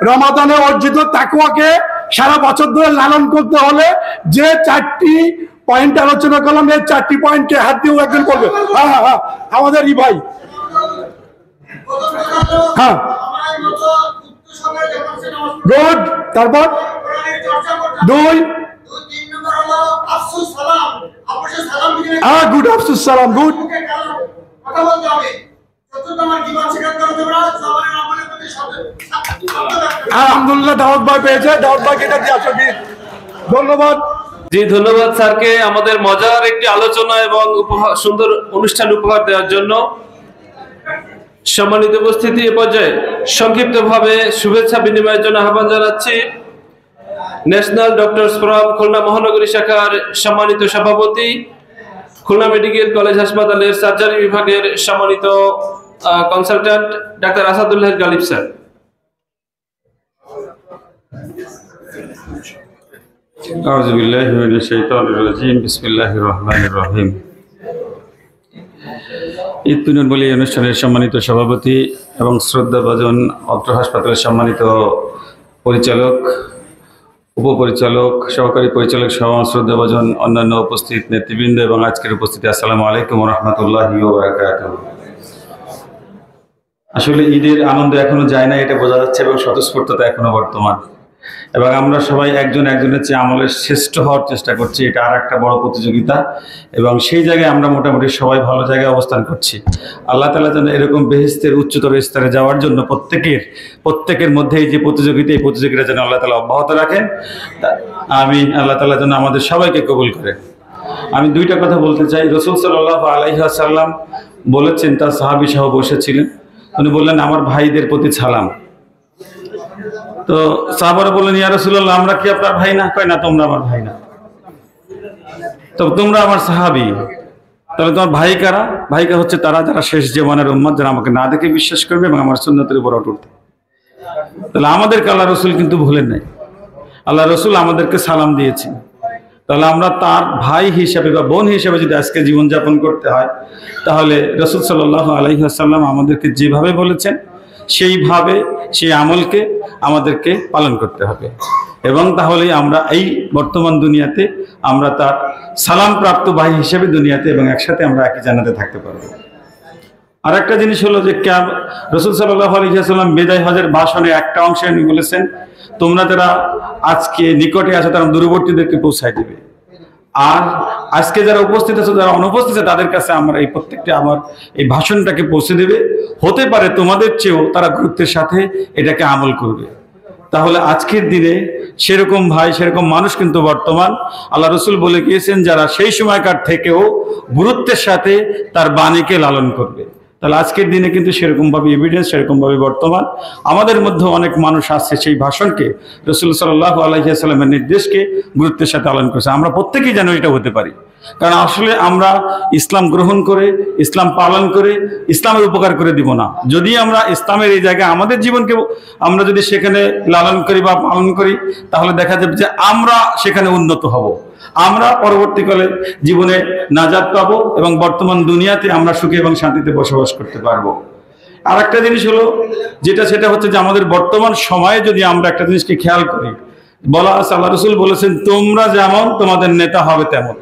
রমাদানে অর্জিত তাকওয়াকে সারা বছর ধরে লালন করতে হলে যে 4টি পয়েন্ট আলোচনা করলাম, এই 4টি পয়েন্টকে হাত দিয়েও একজন করবে। হ্যাঁ, আমাদের ভাই। হ্যাঁ, গুড। তারপর 2, গুড, আফসুস সালাম, গুড। আলহামদুলিল্লাহ, দাউদ ভাই পেয়েছে, দাউদ ভাইকে এটা দিয়ে আসো। ধন্যবাদ। জি, ধন্যবাদ স্যারকে আমাদের মজার একটি আলোচনা এবং সুন্দর অনুষ্ঠান উপহার দেওয়ার জন্য। সম্মানিত উপস্থিতি, এ পর্যায়ে সংক্ষিপ্তভাবে শুভেচ্ছা বিনিময়ের জন্য আহ্বান জানাচ্ছি ন্যাশনাল ডক্টরস ফোরাম খুলনা মহানগরী শাখার সম্মানিত সভাপতি, খুলনা মেডিকেল কলেজ হাসপাতালের সার্জারি বিভাগের সম্মানিত consultant doctor Asadullah Ghalib sir. আউযু বিল্লাহি মিনাশ শাইতানির রাজিম। বিসমিল্লাহির রহমানির রহিম। ঈদ পুনর্বলী অনুষ্ঠানের সম্মানিত সভাপতি এবং শ্রদ্ধাভাজন অত্র হাসপাতালের সম্মানিত পরিচালক, উপপরিচালক, সহকারী পরিচালক সহ শ্রদ্ধাভাজন অন্যান্য উপস্থিত নেতৃবৃন্দ এবং আজকের উপস্থিতি, আসসালামু আলাইকুম ওয়া রাহমাতুল্লাহি ওয়া বারাকাতুহু। আসলে ঈদের আনন্দ এখনো যায় না, এটা বোঝা যাচ্ছে এবং স্বতঃস্ফূর্ততা এখনো বর্তমান, এবং আমরা সবাই একজন একজনের চেয়ে আমলের শ্রেষ্ঠ হওয়ার চেষ্টা করছি। এটা আর একটা বড় প্রতিযোগিতা এবং সেই জায়গায় আমরা মোটামুটি সবাই ভালো জায়গায় অবস্থান করছি। আল্লাহ তাআলা যেন এরকম বেহেশতের উচ্চতর স্তরে যাওয়ার জন্য প্রত্যেকের মধ্যে এই যে প্রতিযোগিতা, এই প্রতিযোগিতা যেন আল্লাহ তাআলা অব্যাহত রাখেন। আমি আল্লাহ তাআলা যেন আমাদের সবাইকে কবুল করে। আমি দুইটা কথা বলতে চাই। রাসূল সাল্লাল্লাহু আলাইহি ওয়াসাল্লাম বলেছেন, তার সাহাবী সহ বসেছিলেন, উনি বললেন, আমার ভাইদের প্রতি সালাম। তো সাহাবারা বললেন, ইয়া রাসূলুল্লাহ, আমরা কি আপনার ভাই না? কয় না, তোমরা আমার ভাই না, তো তোমরা আমার সাহাবী। তাহলে তোমার ভাই কারা? ভাইকা হচ্ছে তারা যারা শেষ জীবনের উম্মত, যারা আমাকে না দেখে বিশ্বাস করবে এবং আমার সুন্নতের উপর অটুট। তাহলে আমাদেরকে আল্লাহ রসুল কিন্তু ভুলেন নাই, আল্লাহ রসুল আমাদেরকে সালাম দিয়েছেন। তাহলে আমরা তার ভাই হিসাবে বা বোন হিসাবে যদি আজকে জীবনযাপন করতে হয়, তাহলে রাসূল সাল্লাল্লাহু আলাইহি ওয়াসাল্লাম আমাদেরকে যেভাবে বলেছেন সেইভাবে সেই আমলকে আমাদেরকে পালন করতে হবে, এবং তাহলেই আমরা এই বর্তমান দুনিয়াতে আমরা তার সালাম প্রাপ্ত ভাই হিসেবে দুনিয়াতে এবং একসাথে আমরা একই জান্নাতে থাকতে পারবো। আর একটা জিনিস হলো যে রাসূল সাল্লাল্লাহু আলাইহি ওয়াসাল্লাম বিদায় হজের ভাষণে একটা অংশে উনি বলেছেন, তোমরা যারা আজকে নিকটে আছো তারা দূরবর্তীদেরকে পৌঁছায় দিবে, আর আজকে যারা উপস্থিত আছে, যারা অনুপস্থিত আছে, তাদের কাছে আমরা এই প্রত্যেকটা আমার এই ভাষণটাকে পৌঁছে দেবে। হতে পারে তোমাদের চেয়েও তারা গুরুত্বের সাথে এটাকে আমল করবে। তাহলে আজকের দিনে সেরকম ভাই, সেরকম মানুষ কিন্তু বর্তমান আল্লাহ রসুল বলে গিয়েছেন, যারা সেই সময়কার থেকেও গুরুত্বের সাথে তার বাণীকে লালন করবে। তাহলে আজকের দিনে কিন্তু সেরকমভাবে এভিডেন্স, সেরকমভাবে বর্তমান আমাদের মধ্যে অনেক মানুষ আসছে সেই ভাষণকে, রাসূল সাল্লাল্লাহু আলাইহি ওয়াসাল্লামের নির্দেশকে গুরুত্বের সাথে পালন করছে। আমরা প্রত্যেকেই যেন এটা হতে পারি, কারণ আসলে আমরা ইসলাম গ্রহণ করে, ইসলাম পালন করে, ইসলামের উপকার করে দিব না। যদি আমরা ইসলামের এই জায়গায় আমাদের জীবনকে আমরা যদি সেখানে লালন করি বা পালন করি, তাহলে দেখা যাবে যে আমরা সেখানে উন্নত হব, আমরা পরবর্তীকালে জীবনে নাজাত পাবো এবং বর্তমান দুনিয়াতে আমরা সুখে এবং শান্তিতে বসবাস করতে পারবো। আর একটা জিনিস হলো সেটা হচ্ছে যে আমাদের বর্তমান সময়ে যদি আমরা একটা জিনিসকে খেয়াল করি, বলা আছে, আল্লাহ রসুল বলেছেন, তোমরা যেমন তোমাদের নেতা হবে তেমন।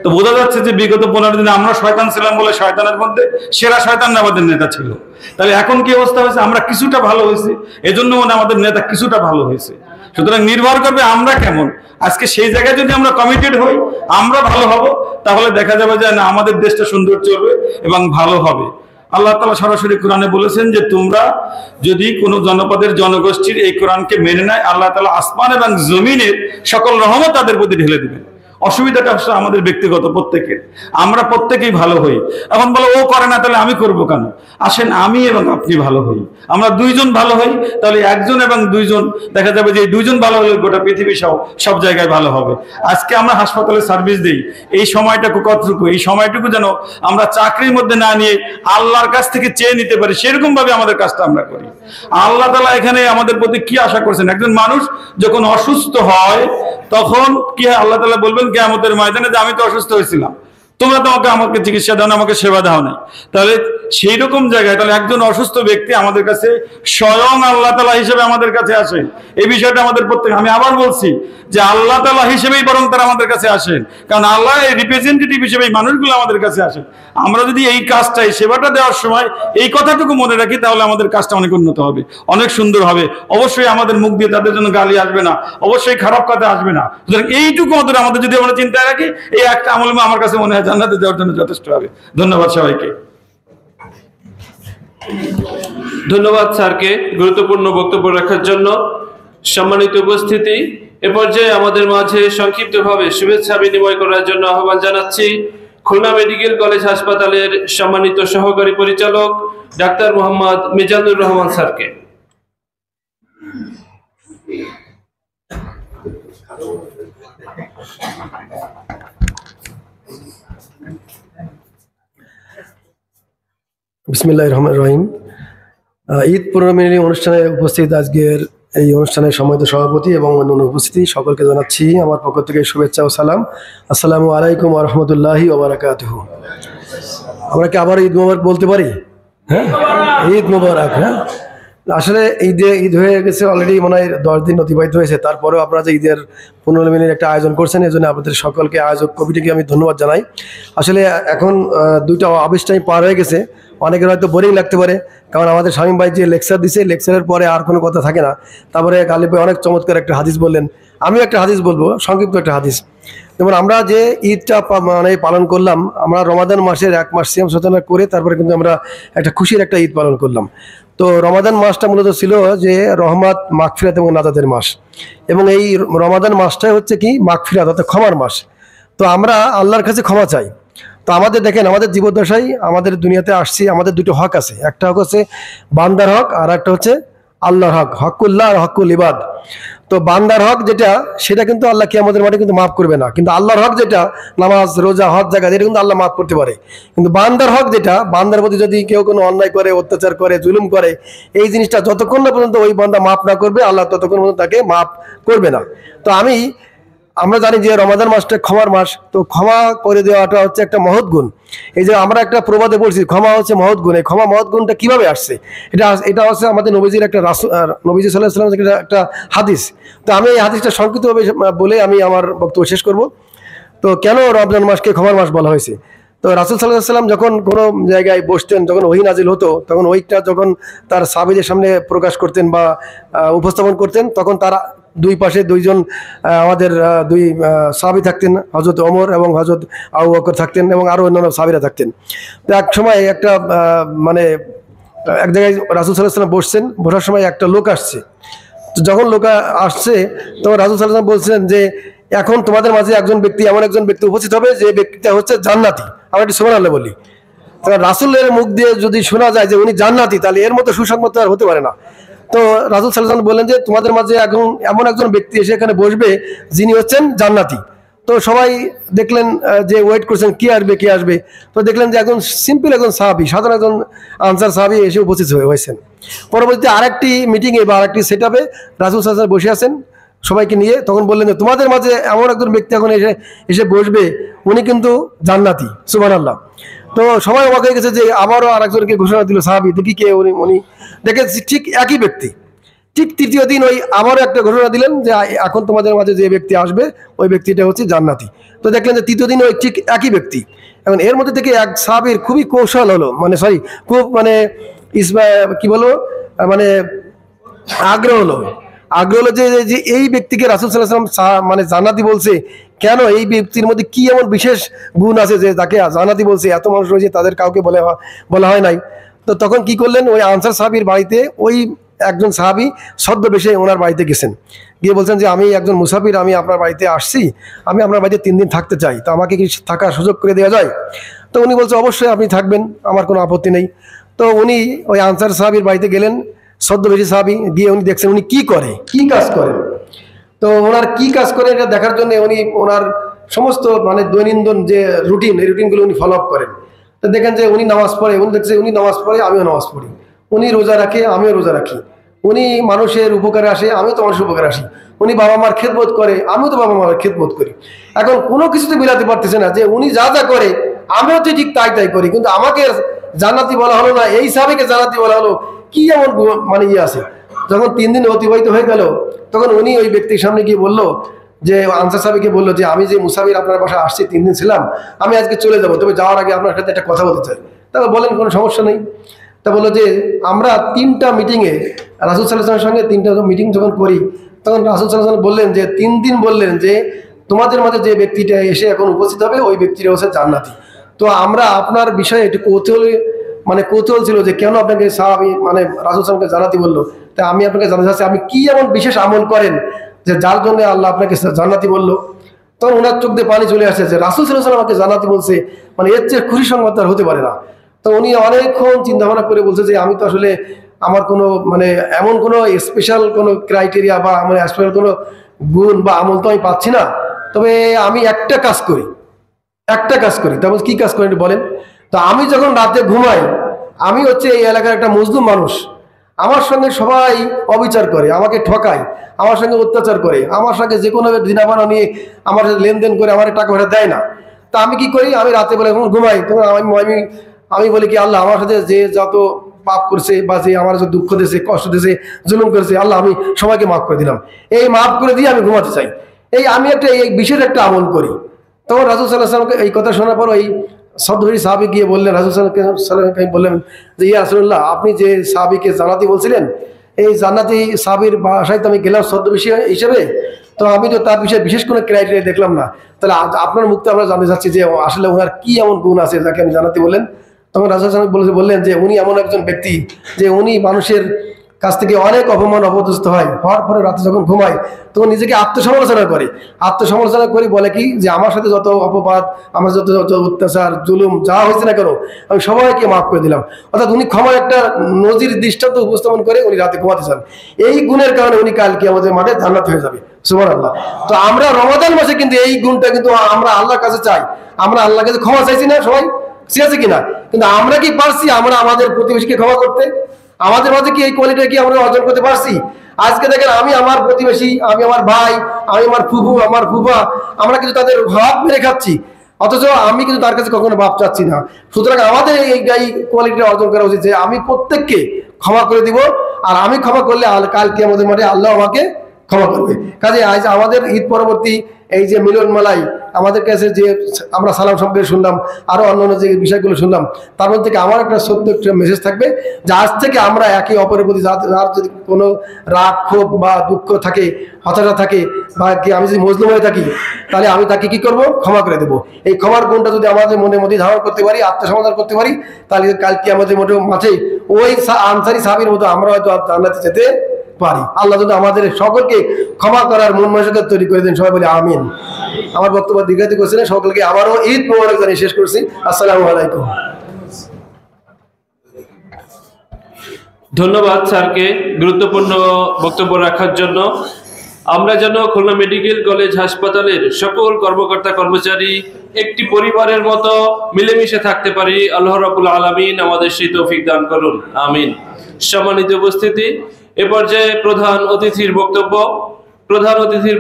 তো বোঝা যাচ্ছে যে বিগত 15 দিনে আমরা শয়তান ছিলাম বলে শয়তানের মধ্যে সেরা শয়তান আমাদের নেতা ছিল। তাহলে এখন কি অবস্থা হয়েছে? আমরা কিছুটা ভালো হয়েছি, এজন্য আমাদের নেতা কিছুটা ভালো হয়েছে। সুতরাং নির্ভর করবে আমরা কেমন। আজকে সেই জায়গায় যদি আমরা কমিটেড হই, আমরা ভালো হব, তাহলে দেখা যাবে যে না, আমাদের দেশটা সুন্দর চলবে এবং ভালো হবে। আল্লাহ তাআলা সরাসরি কোরআনে বলেছেন যে তোমরা যদি কোনো জনপদের জনগোষ্ঠীর এই কোরআনকে মেনে নেয়, আল্লাহ তাআলা আসমান এবং জমিনের সকল রহমত তাদের প্রতি ঢেলে দিবেন। অসুবিধাটা হচ্ছে আমাদের ব্যক্তিগত প্রত্যেকের, আমরা প্রত্যেকেই ভালো হই। এখন বলো ও করে না, তাহলে আমি করবো কেন? আসেন আমি এবং আপনি ভালো হই, আমরা দুইজন ভালো হই, তাহলে একজন এবং দুইজন দেখা যাবে যে এই দুইজন ভালো হলে গোটা পৃথিবী সব জায়গায় ভালো হবে। আজকে আমরা হাসপাতালে সার্ভিস দিই, এই সময়টুকু কতটুকু, এই সময়টুকু যেন আমরা চাকরির মধ্যে না নিয়ে আল্লাহর কাছ থেকে চেয়ে নিতে পারি, সেরকম ভাবে আমাদের কাজটা আমরা করি। আল্লাহ তাআলা এখানে আমাদের প্রতি কি আশা করছেন? একজন মানুষ যখন অসুস্থ হয় তখন কি হয়? আল্লাহ তাআলা বলবেন কিয়ামতের ময়দানে যে আমি তো অসুস্থ হয়েছিলাম, তোমরা তো আমাকে চিকিৎসা দাও না, আমাকে সেবা দাও না। তাহলে সেই রকম জায়গায় তাহলে একজন অসুস্থ ব্যক্তি আমাদের কাছে স্বয়ং আল্লাহ তাআলা হিসেবে আমাদের কাছে আসে। এই বিষয়টা আমাদের আমি আবার বলছি যে আল্লাহ তাআলা হিসেবেই বরং তারা আমাদের কাছে আসেন, কারণ আল্লাহ রিপ্রেজেন্টেটিভ হিসেবে এই মানুষগুলো আমাদের কাছে আসেন। আমরা যদি এই কাজটা, এই সেবাটা দেওয়ার সময় এই কথাটুকু মনে রাখি, তাহলে আমাদের কাজটা অনেক উন্নত হবে, অনেক সুন্দর হবে। অবশ্যই আমাদের মুখ দিয়ে তাদের জন্য গালি আসবে না, অবশ্যই খারাপ কথা আসবে না। সুতরাং এইটুকু আমাদের যদি আমরা চিন্তায় রাখি, এই একটা আমল আমার কাছে মনে হয় জান্নাতে যাওয়ার জন্য যথেষ্ট হবে। ধন্যবাদ সবাইকে। ধন্যবাদ স্যারকে গুরুত্বপূর্ণ বক্তব্য রাখার জন্য। সম্মানিত উপস্থিতি, এ পর্যায়ে আমাদের মাঝে সংক্ষিপ্তভাবে শুভেচ্ছা বিনিময় করার জন্য আহ্বান জানাচ্ছি খুলনা মেডিকেল কলেজ হাসপাতালের সম্মানিত সহকারী পরিচালক ডাক্তার মোহাম্মদ মিজানুর রহমান স্যারকে। বিসমিল্লাহির রহমানির রহিম। ঈদ পুনর্মিলনী অনুষ্ঠানে উপস্থিত আজকের এই অনুষ্ঠানের সম্মানিত সভাপতি এবং অন্যান্য উপস্থিতি সকলকে জানাচ্ছি আমার পক্ষ থেকে শুভেচ্ছা ও সালাম। আসসালামু আলাইকুম ওয়া রাহমাতুল্লাহি ওয়া বারাকাতুহু। আমরা কি আবার ঈদ মোবারক বলতে পারি? হ্যাঁ, ঈদ মোবারক। হ্যাঁ, আসলে ঈদ হয়ে গেছে অলরেডি, মনে হয় 10 দিন অতিবাহিত হয়েছে। তারপরেও আপনারা যে ঈদের পুনর্মিলনীর একটা আয়োজন করছেন, এই জন্য আপনাদের সকলকে, আয়োজক কমিটিকে আমি ধন্যবাদ জানাই। আসলে এখন 2টা আবেশ টাইম পার হয়ে গেছে, অনেকের হয়তো বোরিং লাগতে পারে, কারণ আমাদের শামীম ভাই যে লেকচার দিছে, লেকচারের পরে আর কোনো কথা থাকে না। তারপরে গালিব ভাই অনেক চমৎকার একটা হাদিস বললেন, আমিও একটা হাদিস বলবো, সংক্ষিপ্ত একটা হাদিস। যেমন আমরা যে ঈদটা মানে পালন করলাম, আমরা রমাদান মাসের 1 মাস সিয়াম সাধনা করে তারপরে কিন্তু আমরা একটা খুশির একটা ঈদ পালন করলাম। তো রমাদান মাসটা মূলত ছিল যে রহমত, মাগফিরাত এবং নাজাতের মাস, এবং এই রমাদান মাসটাই হচ্ছে কি মাগফিরাত অর্থাৎ ক্ষমার মাস। তো আমরা আল্লাহর কাছে ক্ষমা চাই। তো আমাদের দেখেন, আমাদের জীবদ্দশায় আমাদের দুনিয়াতে আসছি, আমাদের 2টো হক আছে। একটা হক হচ্ছে বান্দার হক, আর একটা হচ্ছে আল্লাহর হক, হকুল্লাহ আর হকুল ইবাদ। তো বান্দার হক যেটা, সেটা কিন্তু আল্লাহ কিয়ামতের মাঠে কিন্তু মাফ করবে না। কিন্তু আল্লাহর হক যেটা, নামাজ, রোজা, হজ, যাকাত, এটা কিন্তু আল্লাহ মাফ করতে পারে। কিন্তু বান্দার হক যেটা, বান্দার প্রতি যদি কেউ কোনো অন্যায় করে, অত্যাচার করে, জুলুম করে, এই জিনিসটা যতক্ষণ না পর্যন্ত ওই বান্দা মাফ না করবে, আল্লাহ ততক্ষণ পর্যন্ত তাকে মাফ করবে না। তো আমরা জানি যে রমাদান মাসটা ক্ষমার মাস। তো ক্ষমা করে দেওয়াটা হচ্ছে একটা মহৎ গুণ। এই যে আমরা একটা প্রবাদে বলছি ক্ষমা হচ্ছে মহৎ গুণ, এই ক্ষমা মহৎ গুণটা কিভাবে আসছে, এটা হচ্ছে আমাদের নবীজির একটা নবীজি সাল্লাল্লাহু আলাইহি ওয়াসাল্লামের একটা হাদিস। তো আমি এই হাদিসটা সংক্ষিপ্তভাবে বলে আমি আমার বক্তব্য শেষ করব। তো কেন রমজান মাসকে ক্ষমার মাস বলা হয়েছে? তো রাসূল সাল্লাল্লাহু আলাইহি ওয়াসাল্লাম যখন কোনো জায়গায় বসতেন, যখন ওহী নাজিল হতো, তখন ওহীটা যখন তার সাহাবীদের সামনে প্রকাশ করতেন বা উপস্থাপন করতেন, তখন তারা 2 পাশে 2জন আমাদের 2 সাহাবী থাকতেন, হযরত ওমর এবং হযরত আবু বকর থাকতেন, এবং আরও অন্যান্য সাহাবীরা থাকতেন। তো এক সময় একটা মানে এক জায়গায় রাসূল সাল্লাল্লাহু আলাইহি ওয়াসাল্লাম বসছেন, বসার সময় একটা লোক আসছে। তো যখন লোক আসছে, তখন রাসূল সাল্লাল্লাহু আলাইহি ওয়াসাল্লাম বলছেন যে এখন তোমাদের মাঝে একজন ব্যক্তি, এমন একজন ব্যক্তি উপস্থিত হবে যে ব্যক্তিটা হচ্ছে জান্নাতি। আমরা একটু সুবহানাল্লাহ বলি। কারণ রাসূলের মুখ দিয়ে যদি শোনা যায় যে উনি জান্নাতি, তাহলে এর মতো সুসংবাদ আর হতে পারে না। তো রাসূল সাল্লাল্লাহু আলাইহি ওয়াসাল্লাম বললেন যে তোমাদের মাঝে এখন এমন একজন ব্যক্তি এসে এখানে বসবে যিনি হচ্ছেন জান্নাতি। তো সবাই দেখলেন যে ওয়েট করছেন কে আসবে। তো দেখলেন যে একজন সিম্পল একজন সাহাবী, সাধারণ একজন আনসার সাহাবী এসে উপস্থিত হয়েছেন। পরবর্তীতে আরেকটি মিটিংয়ে বা আরেকটি সেটআপে রাসূল সাল্লাল্লাহু আলাইহি ওয়াসাল্লাম বসে আছেন সবাইকে নিয়ে। তখন বললেন যে তোমাদের মাঝে এমন একজন ব্যক্তি এখন এসে বসবে, উনি কিন্তু জান্নাতি। সুবহানাল্লাহ। তো সবাই অবাক হয়ে গেছে যে আবারও আরেকজনকে ঘোষণা দিল সাহাবী, দেখি কে উনি। দেখে ঠিক একই ব্যক্তি। ঠিক 3য় দিন ওই আবারও একটা ঘোষণা দিলেন যে এখন তোমাদের মাঝে যে ব্যক্তি আসবে ওই ব্যক্তিটা হচ্ছে জান্নাতি। তো দেখলেন যে 3য় দিন ওই ঠিক একই ব্যক্তি। এখন এর মধ্যে থেকে এক সাহাবীর খুবই কৌশল হলো, খুব কি বলবো, মানে আগ্রহ হলো যে এই ব্যক্তিকে রাসূল সাল্লাল্লাহু আলাইহি ওয়াসাল্লাম মানে জান্নাতি বলছে কেন, এই ব্যক্তির মধ্যে কি এমন বিশেষ গুণ আছে যে তাকে জান্নাতি বলছে, এত মানুষ রয়েছে তাদের কাউকে বলা হয় নাই। তো তখন কি করলেন, ওই আনসার সাহাবীর বাড়িতে ওই একজন সাহাবী ছদ্মবেশে ওনার বাড়িতে গেছেন, গিয়ে বলছেন যে আমি একজন মুসাফির, আমি আপনার বাড়িতে আসছি, আমি আপনার বাড়িতে 3 দিন থাকতে চাই, তো আমাকে কি থাকার সুযোগ করে দেওয়া যায়? তো উনি বলছে অবশ্যই আপনি থাকবেন, আমার কোনো আপত্তি নেই। তো উনি ওই আনসার সাহাবীর বাড়িতে গেলেন, ছদ্মবেশী সাহাবী, গিয়ে উনি দেখছেন উনি কি কাজ করেন। তো ওনার কি কাজ করে এটা দেখার জন্য উনি ওনার সমস্ত মানে দৈনন্দিন যে রুটিন, এই রুটিনগুলো উনি ফলো আপ করেন। তো দেখেন যে উনি নামাজ পড়ে, উনি দেখছে উনি নামাজ পড়ে, আমিও নামাজ পড়ি। উনি রোজা রাখে, আমিও রোজা রাখি। উনি মানুষের উপকারে আসে, আমিও তো মানুষের উপকারে আসি। উনি বাবা মার খেদমত করে, আমিও তো বাবা মার খেদমত করি। এখন কোনো কিছুতে মিলাতে পারতেছে না যে উনি যা করে আমিও তো ঠিক তাই করি, কিন্তু আমাকে জান্নাতি বলা হলো না, এই সাহাবীকে জান্নাতি বলা হলো, কি এমন মানে আছে। যখন 3 দিন অতিবাহিত হয়ে গেল, তখন উনি ওই ব্যক্তির সামনে গিয়ে বলল যে আনসার সাহাবীকে বলল যে আমি যে মুসাফির আপনার বাসায় আসছি, 3 দিন ছিলাম, আমি আজকে চলে যাব, তবে যাওয়ার আগে আপনার সাথে একটা কথা বলতে চাই। তবে বলেন কোনো সমস্যা নেই। তা বললো যে আমরা 3টা মিটিংয়ে রাসূল সাল্লাল্লাহু আলাইহি ওয়াসাল্লামের সঙ্গে 3টা মিটিং যখন করি, তখন রাসূল সাল্লাল্লাহু আলাইহি ওয়াসাল্লাম বললেন যে 3 দিন বললেন যে তোমাদের মাঝে যে ব্যক্তিটা এসে এখন উপস্থিত হবে ওই ব্যক্তিটা হচ্ছে জান্নাতি। তো আমরা আপনার বিষয়ে একটু কৌতূহল ছিল যে কেন আপনাকে সাহাবী মানে রাসূল সাল্লাল্লাহু আলাইহি ওয়াসাল্লামকে জান্নাতি বললো। তাই আমি আপনাকে জানতে চাচ্ছি আপনি কি এমন বিশেষ আমল করেন যে যার জন্য আল্লাহ আপনাকে জান্নাতি বললো, তখন ওনার চোখ দিয়ে পানি চলে আসে যে রাসূল সাল্লাল্লাহু আলাইহি ওয়াসাল্লাম আমাকে জান্নাতি বলছে, মানে এর চেয়ে খুশি সংবাদ আর হতে পারে না। তো উনি অনেকক্ষণ চিন্তা ভাবনা করে বলছে যে আমি তো আসলে আমার কোনো মানে এমন কোনো স্পেশাল কোনো ক্রাইটেরিয়া বা মানে স্পেশাল কোনো গুণ বা আমল তো আমি পাচ্ছি না, তবে আমি একটা কাজ করি। তারপর কি কাজ করেন বলেন? তো আমি যখন রাতে ঘুমাই, আমি হচ্ছে এই এলাকার একটা মজলুম মানুষ, আমার সঙ্গে সবাই অবিচার করে, আমাকে ঠকায়, আমার সঙ্গে অত্যাচার করে, আমার সঙ্গে যে কোনো দিনাবানা নিয়ে আমার সাথে লেনদেন করে আমার টাকা পয়সা দেয় না। তা আমি কি করি, আমি রাতে বেলা যখন ঘুমাই তখন আমি বলি কি আল্লাহ আমার সাথে যে যত পাপ করছে বা যে আমার যে দুঃখ দিয়েছে, কষ্ট দিয়েছে, জুলুম করেছে, আল্লাহ আমি সবাইকে মাফ করে দিলাম, এই মাফ করে দিয়ে আমি ঘুমাতে চাই। আমি এই বিশেষ একটা আমল করি। তখন রাসূল সাল্লাল্লাহু আলাইহি ওয়াসাল্লামকে এই কথা শোনার পর ওই সদহরি সাহাবী গিয়ে বললেন, রাসূল সাল্লাল্লাহু আলাইহি ওয়াসাল্লামকে বললেন যে ইয়া রাসূলুল্লাহ, আপনি যে সাহাবীকে জান্নাতি বলছিলেন, এই জান্নাতি সাহাবীর বাসায় তো আমি গেলাম ছদ্মবেশী হিসেবে, তো আমি তো তার বিষয়ে বিশেষ কোনো ক্রাইটেরিয়া দেখলাম না। তাহলে আপনার মুক্তি আমরা জানতে চাচ্ছি যে আসলে ওনার কি এমন গুণ আছে যাকে আমি জান্নাতি বললেন? তখন রাসূল সাল্লাল্লাহু আলাইহি ওয়াসাল্লাম বললেন যে উনি এমন একজন ব্যক্তি যে উনি মানুষের কাছ থেকে অনেক অপমান অপদস্থ হওয়ার পরে রাতে যখন ঘুমায় তখন নিজেকে আত্মসমালোচনা করে বলে কি যে আমার সাথে যত অপবাদ, আমার যত অত্যাচার জুলুম যা হয়েছে না কেন আমি সবাইকে মাফ করে দিলাম। অর্থাৎ উনি ক্ষমার একটা নজির দৃষ্টান্ত উপস্থাপন করে উনি রাতে ঘুমাতে চান। এই গুণের কারণে উনি কালকে আমাদের মাঠে জান্নাত হয়ে যাবে, সুবহানাল্লাহ। তো আমরা রমাদান মাসে কিন্তু এই গুণটা কিন্তু আমরা আল্লাহর কাছে চাই, আমরা আল্লাহর কাছে ক্ষমা চাইছি না সবাই, আছে কিনা? কিন্তু আমরা কি পারছি আমরা আমাদের প্রতিবেশীকে ক্ষমা করতে? আমাদের মাঝে কি এই কোয়ালিটি কি আমরা অর্জন করতে পারছি? আজকে দেখেন আমি আমার প্রতিবেশী, আমি আমার ভাই, আমি আমার ফুফু, আমার ফুফা, আমরা কিন্তু তাদের ভাব মেরে খাচ্ছি, অথচ আমি কিন্তু তার কাছে কখনো ভাব চাচ্ছি না। সুতরাং আমাদের এই কোয়ালিটিটা অর্জন করা উচিত যে আমি প্রত্যেককে ক্ষমা করে দিব, আর আমি ক্ষমা করলে কালকে আমাদের মাঠে আল্লাহ আমাকে ক্ষমা করবে। কাজে আজ আমাদের ঈদ পরবর্তী এই যে মিলন মেলায় আমাদের কাছে যে আমরা সালাম সম্পর্কে শুনলাম, আরো অন্যান্য যে বিষয়গুলো শুনলাম, তার মধ্যে থেকে আমার একটা সত্য একটা মেসেজ থাকবে যে আজ থেকে আমরা একে অপরের প্রতি যার যদি কোনো রাগ ক্ষোভ বা দুঃখ থাকে, হতাশা থাকে, বা কি আমি যদি মজলুম হয়ে থাকি, তাহলে আমি তাকে কি করব? ক্ষমা করে দেবো। এই ক্ষমার গুণটা যদি আমাদের মনের মধ্যে ধারণ করতে পারি, আত্মসমাধান করতে পারি, তাহলে কালকে আমাদের মাঝে ওই আনসারী সাহাবীর মতো আমরা হয়তো জান্নাতে যেতে পারি। আল্লাহ যদি আমাদের সকলকে ক্ষমা করার মন মানসিকতা তৈরি করে দেন, সবাই বলি আমিন। আমার বক্তব্য দীর্ঘায়িত করছি না, সকলকে আবারও ঈদ মোবারক জানিয়ে শেষ করছি। আসসালামু আলাইকুম। ধন্যবাদ স্যারকে গুরুত্বপূর্ণ বক্তব্য রাখার জন্য। আমরা যেন খুলনা মেডিকেল কলেজ হাসপাতালের সকল কর্মকর্তা কর্মচারী একটি পরিবারের মতো মিলেমিশে থাকতে পারি, আল্লাহ রাব্বুল আলামিন আমাদের সেই তৌফিক দান করুন, আমিন। সম্মানিত উপস্থিতি, এ পর্যায়ে প্রধান অতিথির